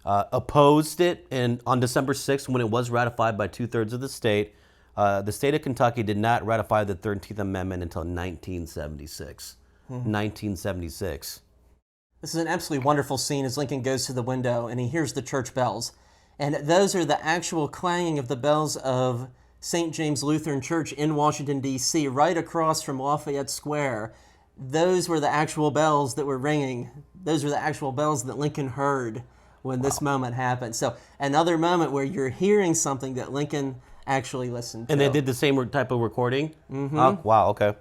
opposed it on December 6th when it was ratified by 2/3 of the state. The state of Kentucky did not ratify the 13th Amendment until 1976. 1976. This is an absolutely wonderful scene as Lincoln goes to the window and he hears the church bells. And those are the actual clanging of the bells of St. James Lutheran Church in Washington, D.C., right across from Lafayette Square. Those were the actual bells that were ringing. Those were the actual bells that Lincoln heard when this moment happened. So another moment where you're hearing something that Lincoln actually listened to. And they did the same type of recording? Mm-hmm. Oh, wow, okay.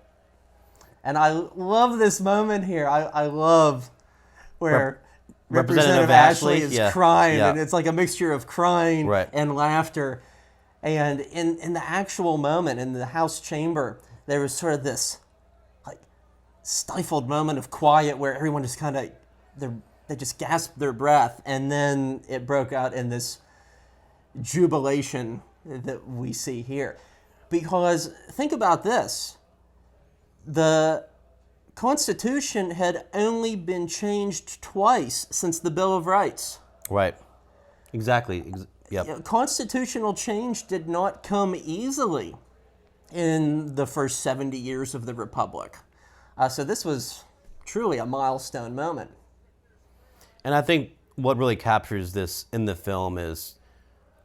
And I love this moment here. I love where Representative Ashley is crying, and it's like a mixture of crying and laughter. And in the actual moment in the House chamber, there was sort of this stifled moment of quiet where everyone just kind of, they just gasped their breath, and then it broke out in this jubilation that we see here. Because think about this. The Constitution had only been changed twice since the Bill of Rights. Right. Exactly. Yep. Constitutional change did not come easily in the first 70 years of the Republic. So this was truly a milestone moment. And I think what really captures this in the film is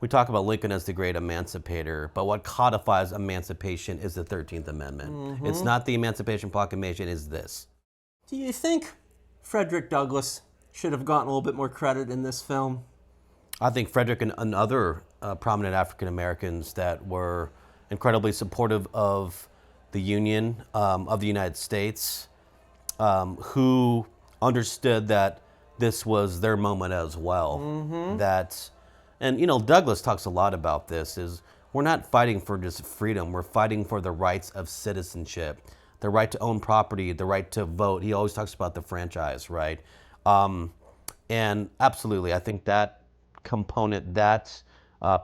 we talk about Lincoln as the great emancipator, but what codifies emancipation is the 13th Amendment. Mm-hmm. It's not the Emancipation Proclamation, it's this. Do you think Frederick Douglass should have gotten a little bit more credit in this film? I think Frederick and other prominent African Americans that were incredibly supportive of the Union, of the United States, who understood that this was their moment as well. Mm-hmm. And Douglass talks a lot about this, is we're not fighting for just freedom, we're fighting for the rights of citizenship, the right to own property, the right to vote. He always talks about the franchise, right? And absolutely, I think that component, that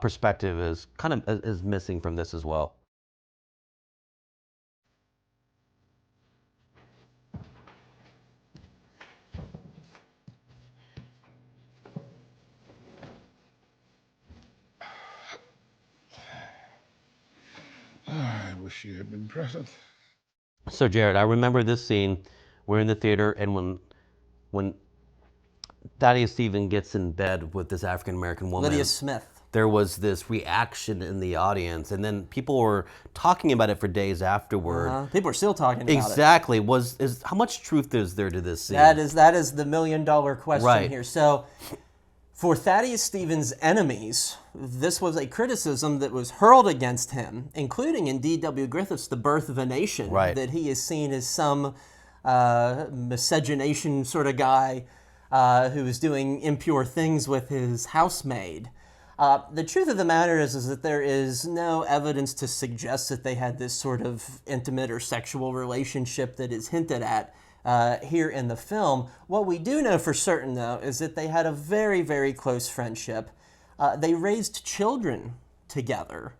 perspective is is missing from this as well. I wish you had been present. So Jared, I remember this scene. We're in the theater, and when Thaddeus Stephen gets in bed with this African American woman, Lydia Smith, there was this reaction in the audience, and then people were talking about it for days afterward. People are still talking about it. Exactly. How much truth is there to this scene? That is the million-dollar question here. So, for Thaddeus Stevens' enemies, this was a criticism that was hurled against him, including in D.W. Griffith's The Birth of a Nation, that he is seen as some miscegenation sort of guy who was doing impure things with his housemaid. The truth of the matter is that there is no evidence to suggest that they had this sort of intimate or sexual relationship that is hinted at here in the film. What we do know for certain, though, is that they had a very, very close friendship. They raised children together.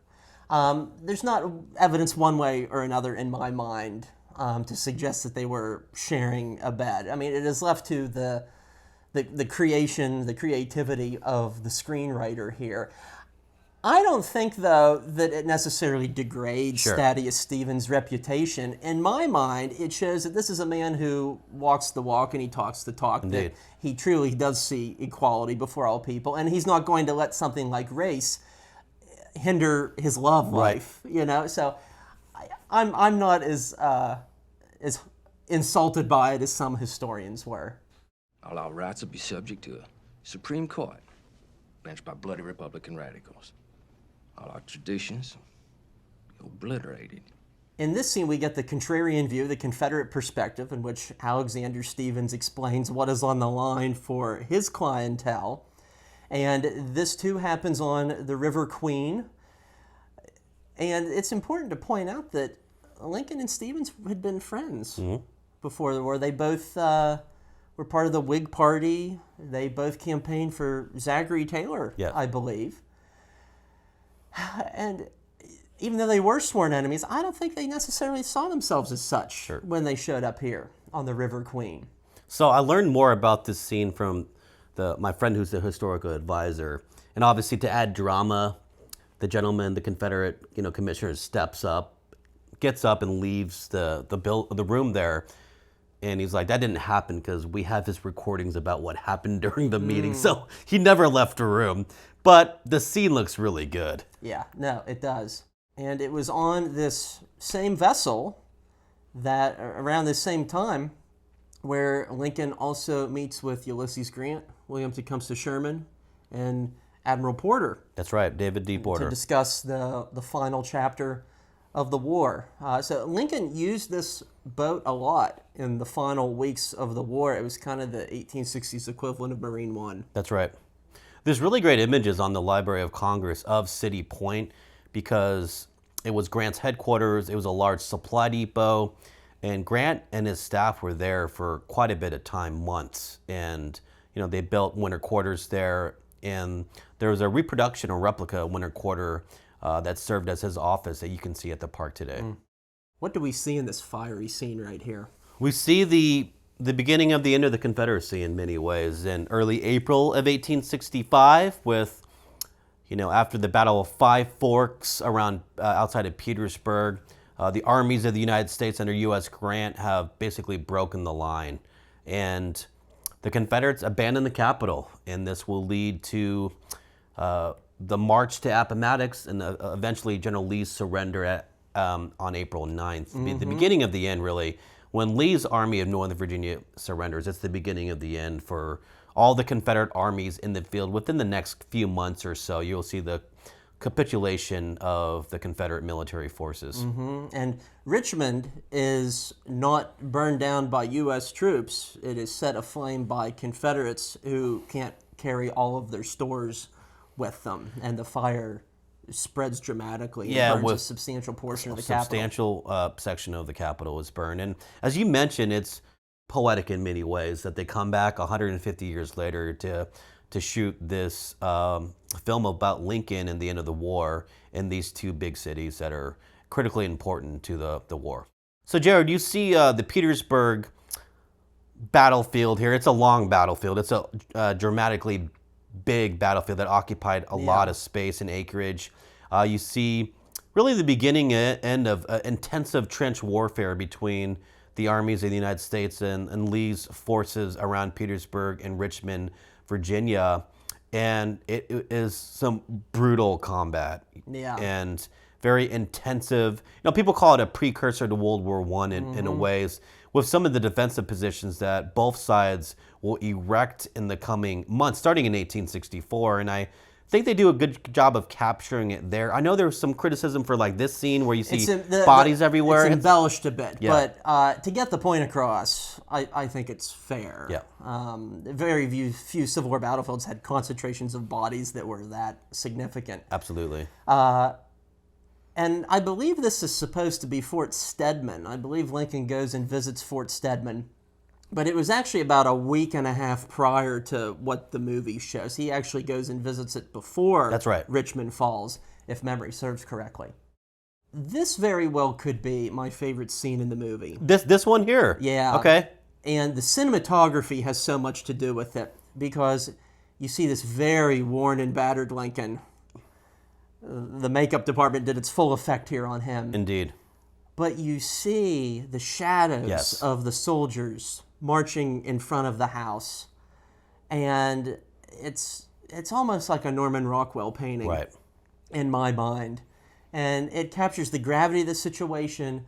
There's not evidence one way or another in my mind to suggest that they were sharing a bed. I mean, it is left to the creativity of the screenwriter here. I don't think, though, that it necessarily degrades Thaddeus Stevens' reputation. In my mind, it shows that this is a man who walks the walk and he talks the talk. Indeed. That he truly does see equality before all people, and he's not going to let something like race hinder his love life. So I'm not as insulted by it as some historians were. All our rights will be subject to a Supreme Court, benched by bloody Republican radicals. All our traditions obliterated. In this scene, we get the contrarian view, the Confederate perspective, in which Alexander Stevens explains what is on the line for his clientele. And this, too, happens on the River Queen. And it's important to point out that Lincoln and Stevens had been friends before the war. They both were part of the Whig Party. They both campaigned for Zachary Taylor, I believe. And even though they were sworn enemies, I don't think they necessarily saw themselves as such when they showed up here on the River Queen. So I learned more about this scene from my friend who's the historical advisor. And obviously to add drama, the gentleman, the Confederate commissioner, gets up and leaves the room there. And he's like, that didn't happen because we have his recordings about what happened during the meeting. So he never left the room. But the scene looks really good. Yeah, no, it does. And it was on this same vessel that around this same time where Lincoln also meets with Ulysses Grant, William Tecumseh Sherman, and Admiral Porter. That's right, David D. Porter. To discuss the final chapter of the war. So Lincoln used this boat a lot in the final weeks of the war. It was kind of the 1860s equivalent of Marine One. That's right. There's really great images on the Library of Congress of City Point because it was Grant's headquarters. It was a large supply depot, and Grant and his staff were there for quite a bit of time, months. And they built winter quarters there, and there was a reproduction or replica winter quarter that served as his office that you can see at the park today. What do we see in this fiery scene right here? We see the beginning of the end of the Confederacy in many ways. In early April of 1865 with, After the Battle of Five Forks around outside of Petersburg, the armies of the United States under U.S. Grant have basically broken the line. And the Confederates abandoned the capital. And this will lead to the march to Appomattox and eventually General Lee's surrender on April 9th. The beginning of the end, really. When Lee's Army of Northern Virginia surrenders, it's the beginning of the end for all the Confederate armies in the field. Within the next few months or so, you'll see the capitulation of the Confederate military forces. And Richmond is not burned down by U.S. troops. It is set aflame by Confederates who can't carry all of their stores with them. And the fire spreads dramatically and burns a substantial portion of the capital. A substantial section of the capital was burned. And as you mentioned, it's poetic in many ways that they come back 150 years later to shoot this film about Lincoln and the end of the war in these two big cities that are critically important to the war. So Jared, you see the Petersburg battlefield here. It's a long battlefield. It's a dramatically big battlefield that occupied a lot of space and acreage. You see really the beginning and end of intensive trench warfare between the armies of the United States and Lee's forces around Petersburg and Richmond, Virginia. And it is some brutal combat and very intensive. People call it a precursor to World War I in a ways, with some of the defensive positions that both sides will erect in the coming months, starting in 1864. And I think they do a good job of capturing it there. I know there was some criticism for this scene where you see bodies everywhere. It's embellished a bit, but to get the point across, I think it's fair. Very few Civil War battlefields had concentrations of bodies that were that significant. Absolutely. And I believe this is supposed to be Fort Stedman. I believe Lincoln goes and visits Fort Stedman. But it was actually about a week and a half prior to what the movie shows. He actually goes and visits it before Richmond falls, if memory serves correctly. This very well could be my favorite scene in the movie. This one here? Yeah. Okay. And the cinematography has so much to do with it, because you see this very worn and battered Lincoln. The makeup department did its full effect here on him. Indeed. But you see the shadows of the soldiers marching in front of the house, and it's almost like a Norman Rockwell painting in my mind, and it captures the gravity of the situation,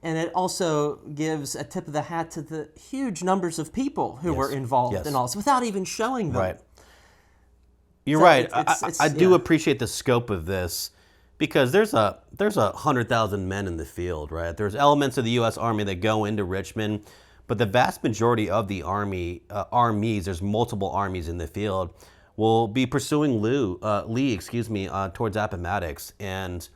and it also gives a tip of the hat to the huge numbers of people who were involved in all this without even showing them. You're right. I do appreciate the scope of this, because there's 100,000 men in the field, right? There's elements of the U.S. Army that go into Richmond, but the vast majority of the armies, there's multiple armies in the field, will be pursuing Lee, towards Appomattox. And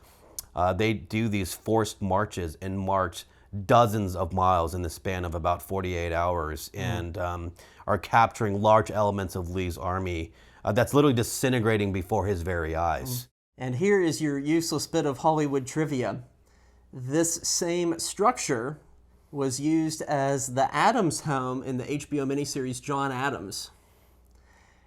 they do these forced marches and march dozens of miles in the span of about 48 hours and are capturing large elements of Lee's army that's literally disintegrating before his very eyes. And here is your useless bit of Hollywood trivia. This same structure was used as the Addams home in the HBO miniseries John Adams.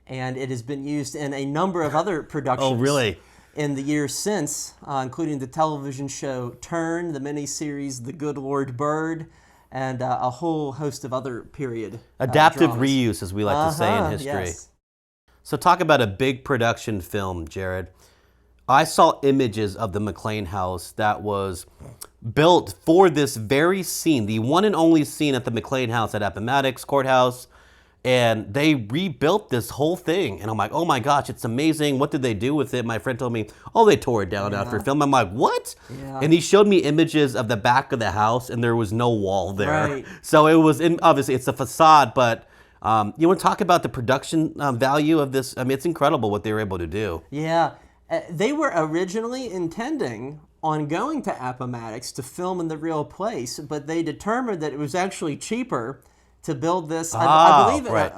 And it has been used in a number of other productions. Oh, really? In the years since, including the television show Turn, the miniseries The Good Lord Bird, and a whole host of other period adaptive dramas. Reuse, as we like to say in history. Yes. So talk about a big production film, Jared. I saw images of the McLean house that was built for this very scene, the one and only scene at the McLean house at Appomattox Courthouse. And they rebuilt this whole thing. And I'm like, oh my gosh, it's amazing. What did they do with it? My friend told me, oh, they tore it down after film. I'm like, what? Yeah. And he showed me images of the back of the house, and there was no wall there. Right. So it was, obviously, it's a facade, but you want to talk about the production value of this? I mean, it's incredible what they were able to do. Yeah. They were originally intending on going to Appomattox to film in the real place, but they determined that it was actually cheaper to build this. I believe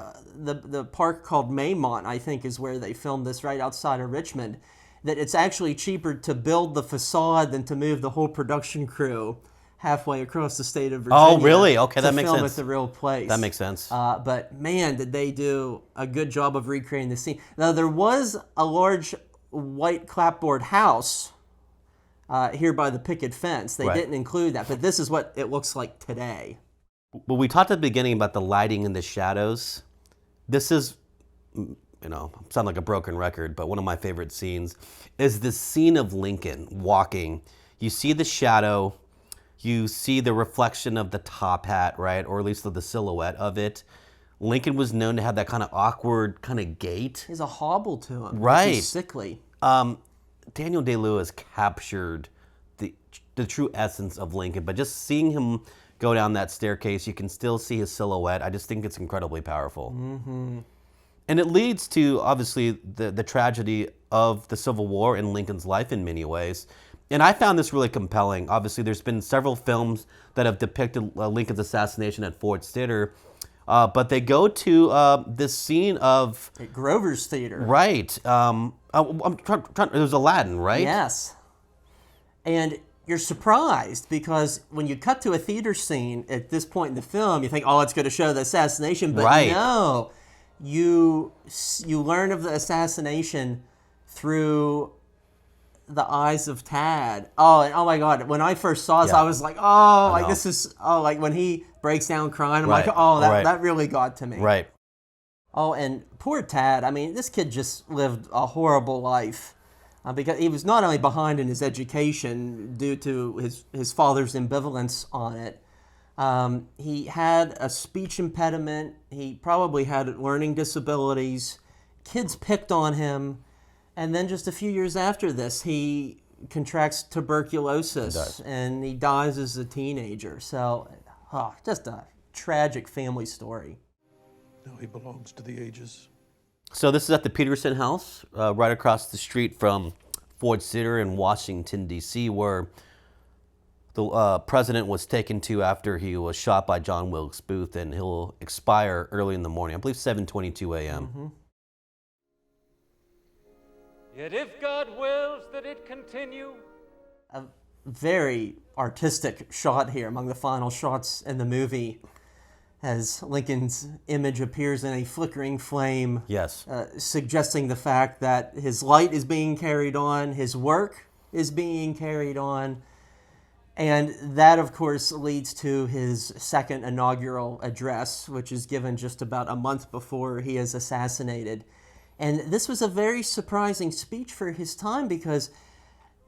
the park called Maymont, I think, is where they filmed this, right outside of Richmond, that it's actually cheaper to build the facade than to move the whole production crew halfway across the state of Virginia. Oh, really? Okay, that makes sense. To film at the real place. That makes sense. But man, did they do a good job of recreating the scene. Now, there was a large white clapboard house here by the picket fence. They didn't include that, but this is what it looks like today. Well, we talked at the beginning about the lighting and the shadows. This is, sound like a broken record, but one of my favorite scenes is the scene of Lincoln walking. You see the shadow, you see the reflection of the top hat, right? Or at least of the silhouette of it. Lincoln was known to have that kind of awkward kind of gait. There's a hobble to him. Right. He's sickly. Daniel Day-Lewis captured the true essence of Lincoln, but just seeing him go down that staircase, you can still see his silhouette. I just think it's incredibly powerful. Mm-hmm. And it leads to, obviously, the tragedy of the Civil War in Lincoln's life in many ways. And I found this really compelling. Obviously, there's been several films that have depicted Lincoln's assassination at Ford's Theater, but they go to this scene of... At Grover's Theater. Right. I'm trying, it was Aladdin, right? Yes. And you're surprised because when you cut to a theater scene at this point in the film, you think, oh, it's going to show the assassination. But no, you learn of the assassination through the eyes of Tad. Oh, and oh my God! When I first saw this, I was like, oh, like this is like when he breaks down crying. I'm like, oh, that really got to me. Right. Oh, and poor Tad. I mean, this kid just lived a horrible life because he was not only behind in his education due to his father's ambivalence on it. He had a speech impediment. He probably had learning disabilities. Kids picked on him. And then just a few years after this, he contracts tuberculosis and he dies as a teenager. So, just a tragic family story. Now he belongs to the ages. So this is at the Peterson House, right across the street from Ford's Theater in Washington, D.C., where the president was taken to after he was shot by John Wilkes Booth, and he'll expire early in the morning. I believe 7:22 a.m. Mm-hmm. Yet if God wills that it continue. A very artistic shot here among the final shots in the movie as Lincoln's image appears in a flickering flame. Yes. Suggesting the fact that his light is being carried on, his work is being carried on. And that, of course, leads to his second inaugural address, which is given just about a month before he is assassinated. And this was a very surprising speech for his time because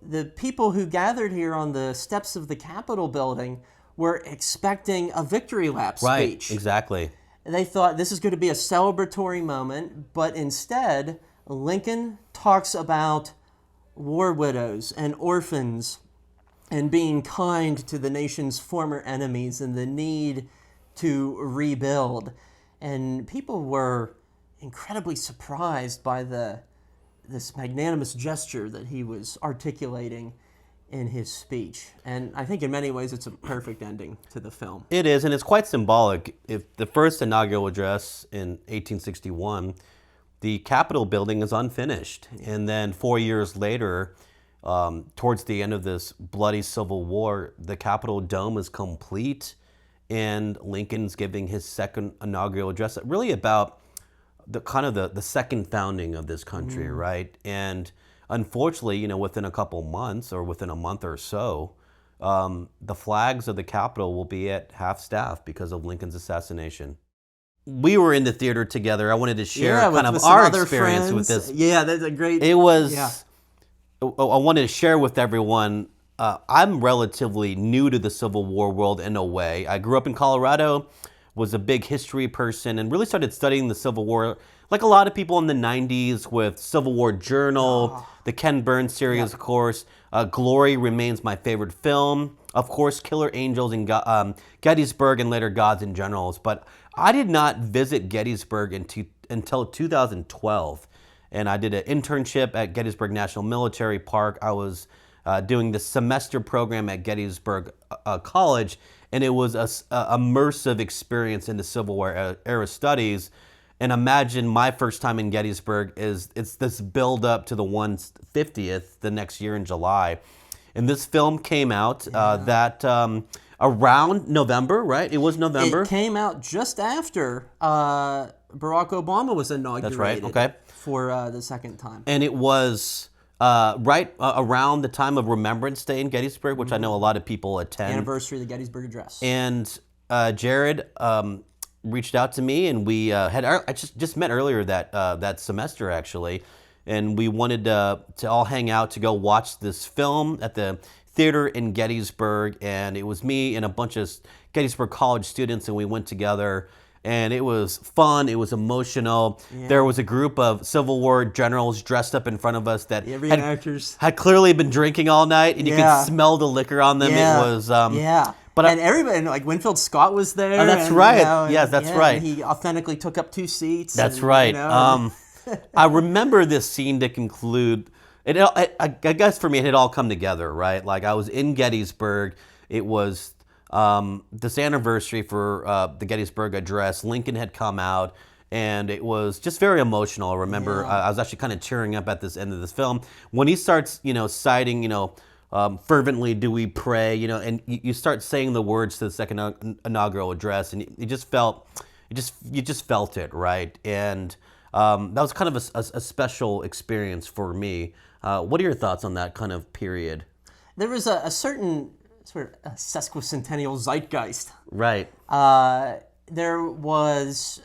the people who gathered here on the steps of the Capitol building were expecting a victory lap speech. Right, exactly. They thought this is going to be a celebratory moment, but instead, Lincoln talks about war widows and orphans and being kind to the nation's former enemies and the need to rebuild. And people were incredibly surprised by this magnanimous gesture that he was articulating in his speech. And I think in many ways it's a perfect ending to the film. It is, and it's quite symbolic. If the first inaugural address in 1861, the Capitol building is unfinished. And then 4 years later, towards the end of this bloody Civil War, the Capitol dome is complete, and Lincoln's giving his second inaugural address, really about the second founding of this country, right? And unfortunately, within a couple months or within a month or so, the flags of the Capitol will be at half staff because of Lincoln's assassination. We were in the theater together. I wanted to share with our experience with this. Yeah, that's a great... It was... Yeah. I wanted to share with everyone, I'm relatively new to the Civil War world in a way. I grew up in Colorado, was a big history person, and really started studying the Civil War like a lot of people in the 90s with Civil War Journal, the Ken Burns series, of course. Glory remains my favorite film. Of course, Killer Angels and Gettysburg, and later Gods and Generals. But I did not visit Gettysburg until 2012. And I did an internship at Gettysburg National Military Park. I was doing the semester program at Gettysburg College, and it was a immersive experience in the Civil War era studies. And imagine my first time in Gettysburg it's this build up to the 150th the next year in July. And this film came out around November, right? It was November. It came out just after Barack Obama was inaugurated. That's right, okay. For the second time. And it was right around the time of Remembrance Day in Gettysburg, which I know a lot of people attend. Anniversary of the Gettysburg Address. And Jared reached out to me, and we I just met earlier that semester actually, and we wanted to all hang out to go watch this film at the theater in Gettysburg, and it was me and a bunch of Gettysburg College students, and we went together. And it was fun. It was emotional. Yeah. There was a group of Civil War generals dressed up in front of us that reenactors had clearly been drinking all night, and you could smell the liquor on them. Yeah. It was But and everybody, like Winfield Scott was there. Oh, that's and, right. You know, and, yes, that's right. And he authentically took up 2 seats. That's and, right. You know, I remember this scene to conclude. I guess for me, it had all come together, right? Like I was in Gettysburg. It was this anniversary for the Gettysburg Address. Lincoln had come out, and it was just very emotional. I remember I was actually kind of tearing up at this end of this film when he starts, citing, fervently do we pray, and you start saying the words to the second inaugural address, and you just felt it, right? And that was kind of a special experience for me. What are your thoughts on that kind of period? There was a certain sort of sesquicentennial zeitgeist. Right. There was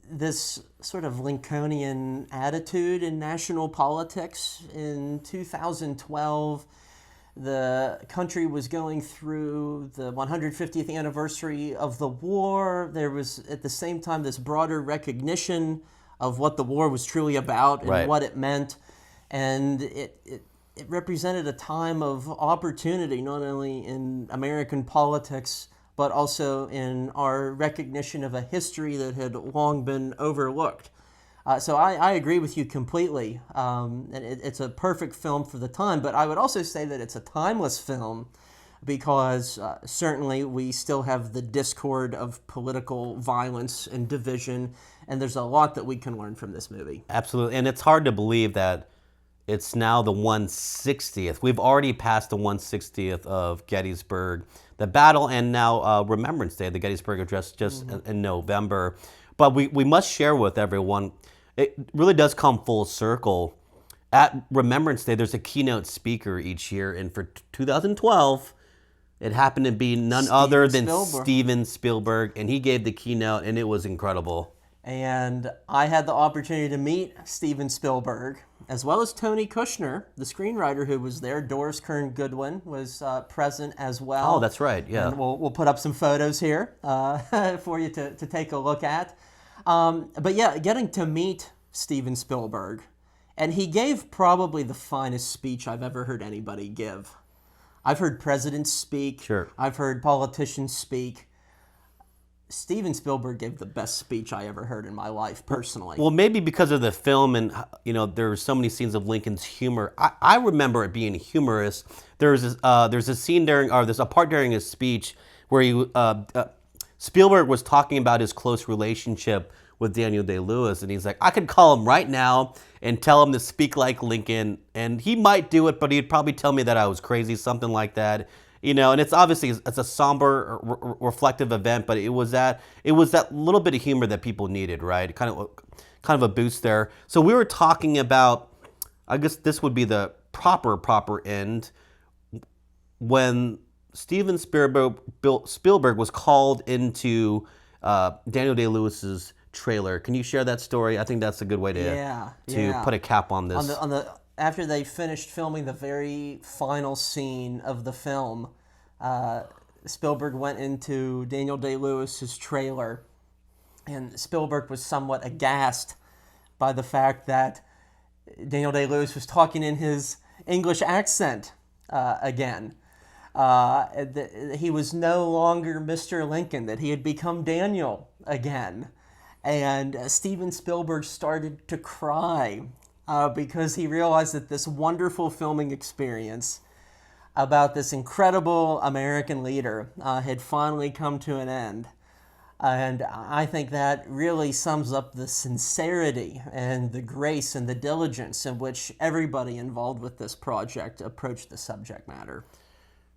this sort of Lincolnian attitude in national politics. In 2012, the country was going through the 150th anniversary of the war. There was, at the same time, this broader recognition of what the war was truly about and what it meant. And it represented a time of opportunity, not only in American politics, but also in our recognition of a history that had long been overlooked. So I agree with you completely. And it's a perfect film for the time, but I would also say that it's a timeless film because certainly we still have the discord of political violence and division, and there's a lot that we can learn from this movie. Absolutely, and it's hard to believe that it's now the 160th. We've already passed the 160th of Gettysburg, the battle, and now Remembrance Day, the Gettysburg Address, just in November. But we must share with everyone, it really does come full circle. At Remembrance Day, there's a keynote speaker each year, and for 2012, it happened to be none other than Steven Spielberg, and he gave the keynote, and it was incredible. And I had the opportunity to meet Steven Spielberg, as well as Tony Kushner, the screenwriter who was there. Doris Kearns Goodwin was present as well. Oh, that's right, yeah. And we'll put up some photos here for you to take a look at. But yeah, getting to meet Steven Spielberg, and he gave probably the finest speech I've ever heard anybody give. I've heard presidents speak. Sure. I've heard politicians speak. Steven Spielberg gave the best speech I ever heard in my life, personally. Well, maybe because of the film and, there were so many scenes of Lincoln's humor. I remember it being humorous. There's a scene there's a part during his speech where Spielberg was talking about his close relationship with Daniel Day-Lewis, and he's like, I could call him right now and tell him to speak like Lincoln, and he might do it, but he'd probably tell me that I was crazy, something like that. And it's obviously it's a somber, reflective event, but it was that little bit of humor that people needed, right? Kind of a boost there. So we were talking about, I guess this would be the proper end, when Steven Spielberg was called into Daniel Day-Lewis's trailer. Can you share that story? I think that's a good way to put a cap on this. After they finished filming the very final scene of the film, Spielberg went into Daniel Day-Lewis's trailer, and Spielberg was somewhat aghast by the fact that Daniel Day-Lewis was talking in his English accent again. He was no longer Mr. Lincoln, that he had become Daniel again. And Steven Spielberg started to cry because he realized that this wonderful filming experience about this incredible American leader had finally come to an end. And I think that really sums up the sincerity and the grace and the diligence in which everybody involved with this project approached the subject matter.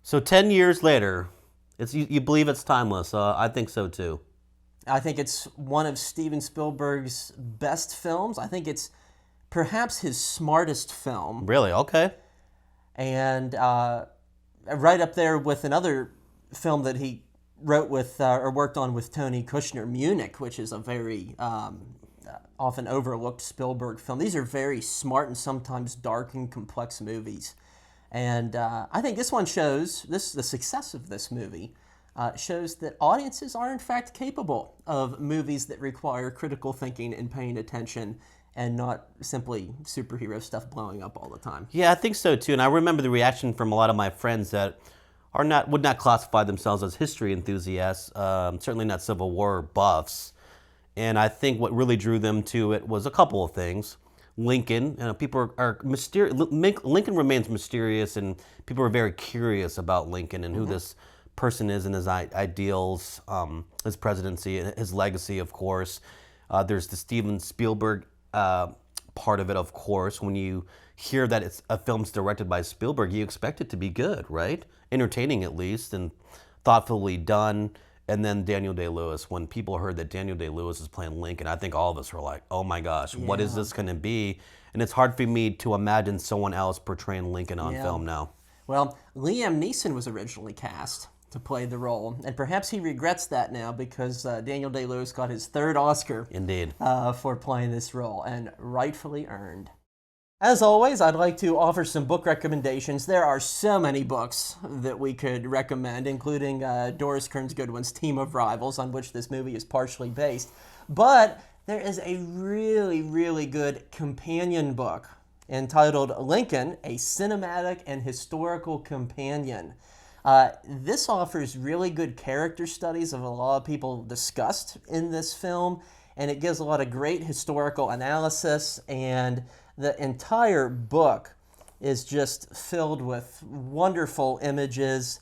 So 10 years later, you believe it's timeless. I think so too. I think it's one of Steven Spielberg's best films. I think it's perhaps his smartest film. Really? Okay. And right up there with another film that he wrote with or worked on with Tony Kushner, Munich, which is a very often overlooked Spielberg film. These are very smart and sometimes dark and complex movies. And I think this one shows, the success of this movie shows that audiences are in fact capable of movies that require critical thinking and paying attention and not simply superhero stuff blowing up all the time. Yeah, I think so too. And I remember the reaction from a lot of my friends that would not classify themselves as history enthusiasts, certainly not Civil War buffs. And I think what really drew them to it was a couple of things. Lincoln, people are mysterious. Lincoln remains mysterious, and people are very curious about Lincoln and who this person is and his ideals, his presidency, his legacy, of course. There's the Steven Spielberg part of it, of course. When you hear that it's a film's directed by Spielberg, you expect it to be good, right? Entertaining at least, and thoughtfully done. And then Daniel Day-Lewis. When people heard that Daniel Day-Lewis is playing Lincoln, I think all of us were like, oh my gosh, what is this going to be? And it's hard for me to imagine someone else portraying Lincoln on film now. Well, Liam Neeson was originally cast to play the role, and perhaps he regrets that now because Daniel Day-Lewis got his third Oscar for playing this role, and rightfully earned. As always, I'd like to offer some book recommendations. There are so many books that we could recommend, including Doris Kearns Goodwin's Team of Rivals, on which this movie is partially based. But there is a really, really good companion book entitled Lincoln, a Cinematic and Historical Companion. This offers really good character studies of a lot of people discussed in this film, and it gives a lot of great historical analysis, and the entire book is just filled with wonderful images.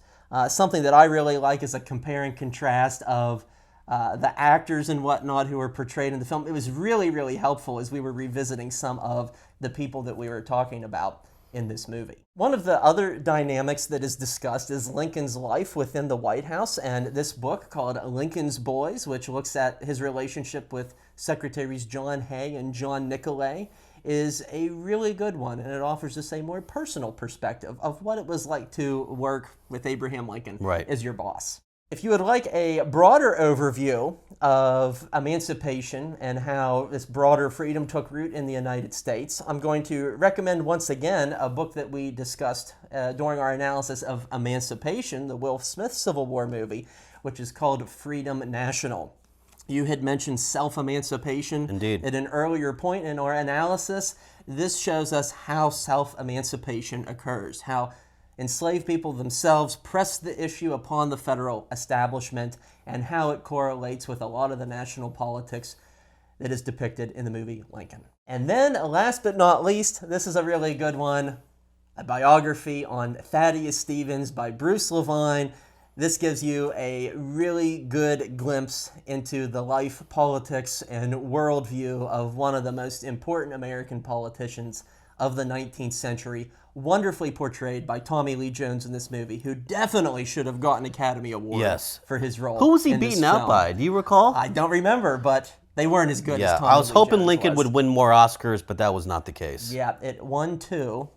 Something that I really like is a compare and contrast of the actors and whatnot who were portrayed in the film. It was really, really helpful as we were revisiting some of the people that we were talking about in this movie. One of the other dynamics that is discussed is Lincoln's life within the White House, and this book called Lincoln's Boys, which looks at his relationship with Secretaries John Hay and John Nicolay, is a really good one, and it offers us a more personal perspective of what it was like to work with Abraham Lincoln as your boss. If you would like a broader overview of emancipation and how this broader freedom took root in the United States, I'm going to recommend once again a book that we discussed during our analysis of Emancipation, the Will Smith Civil War movie, which is called Freedom National. You had mentioned self-emancipation at an earlier point in our analysis. This shows us how self-emancipation occurs, how enslaved people themselves press the issue upon the federal establishment, and how it correlates with a lot of the national politics that is depicted in the movie Lincoln. And then, last but not least, this is a really good one, a biography on Thaddeus Stevens by Bruce Levine. This gives you a really good glimpse into the life, politics, and worldview of one of the most important American politicians of the 19th century, wonderfully portrayed by Tommy Lee Jones in this movie, who definitely should have gotten an Academy Award for his role. Who was he beaten out by? Do you recall? I don't remember, but they weren't as good as Tommy I was Lee hoping Jones Lincoln was. would win more Oscars, but that was not the case. Yeah, it won two.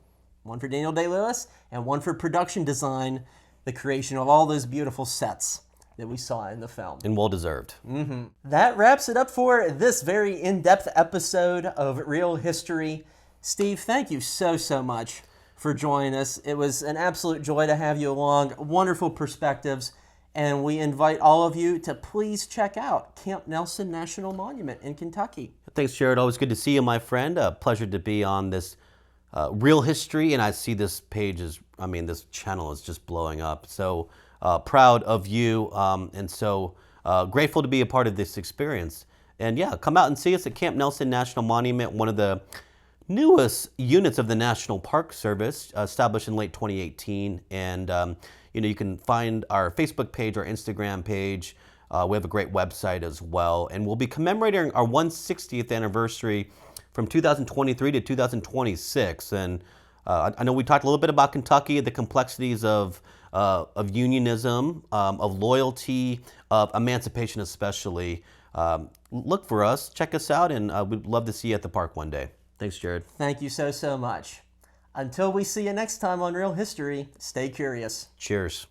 One for Daniel Day-Lewis, and one for production design, the creation of all those beautiful sets that we saw in the film. And well deserved. That wraps it up for this very in-depth episode of Real History. Steve, thank you so much for joining us. It was an absolute joy to have you along. Wonderful perspectives. And we invite all of you to please check out Camp Nelson National Monument in Kentucky. Thanks, Jared. Always good to see you, my friend. A pleasure to be on this Real History. And I see this page is, this channel is just blowing up. So proud of you and so grateful to be a part of this experience. And yeah, come out and see us at Camp Nelson National Monument, one of the newest units of the National Park Service, established in late 2018. And you can find our Facebook page, our Instagram page. We have a great website as well. And we'll be commemorating our 160th anniversary from 2023 to 2026. And I know we talked a little bit about Kentucky, the complexities of unionism, of loyalty, of emancipation especially. Look for us, check us out, and we'd love to see you at the park one day. Thanks, Jared. Thank you so much. Until we see you next time on Real History, stay curious. Cheers.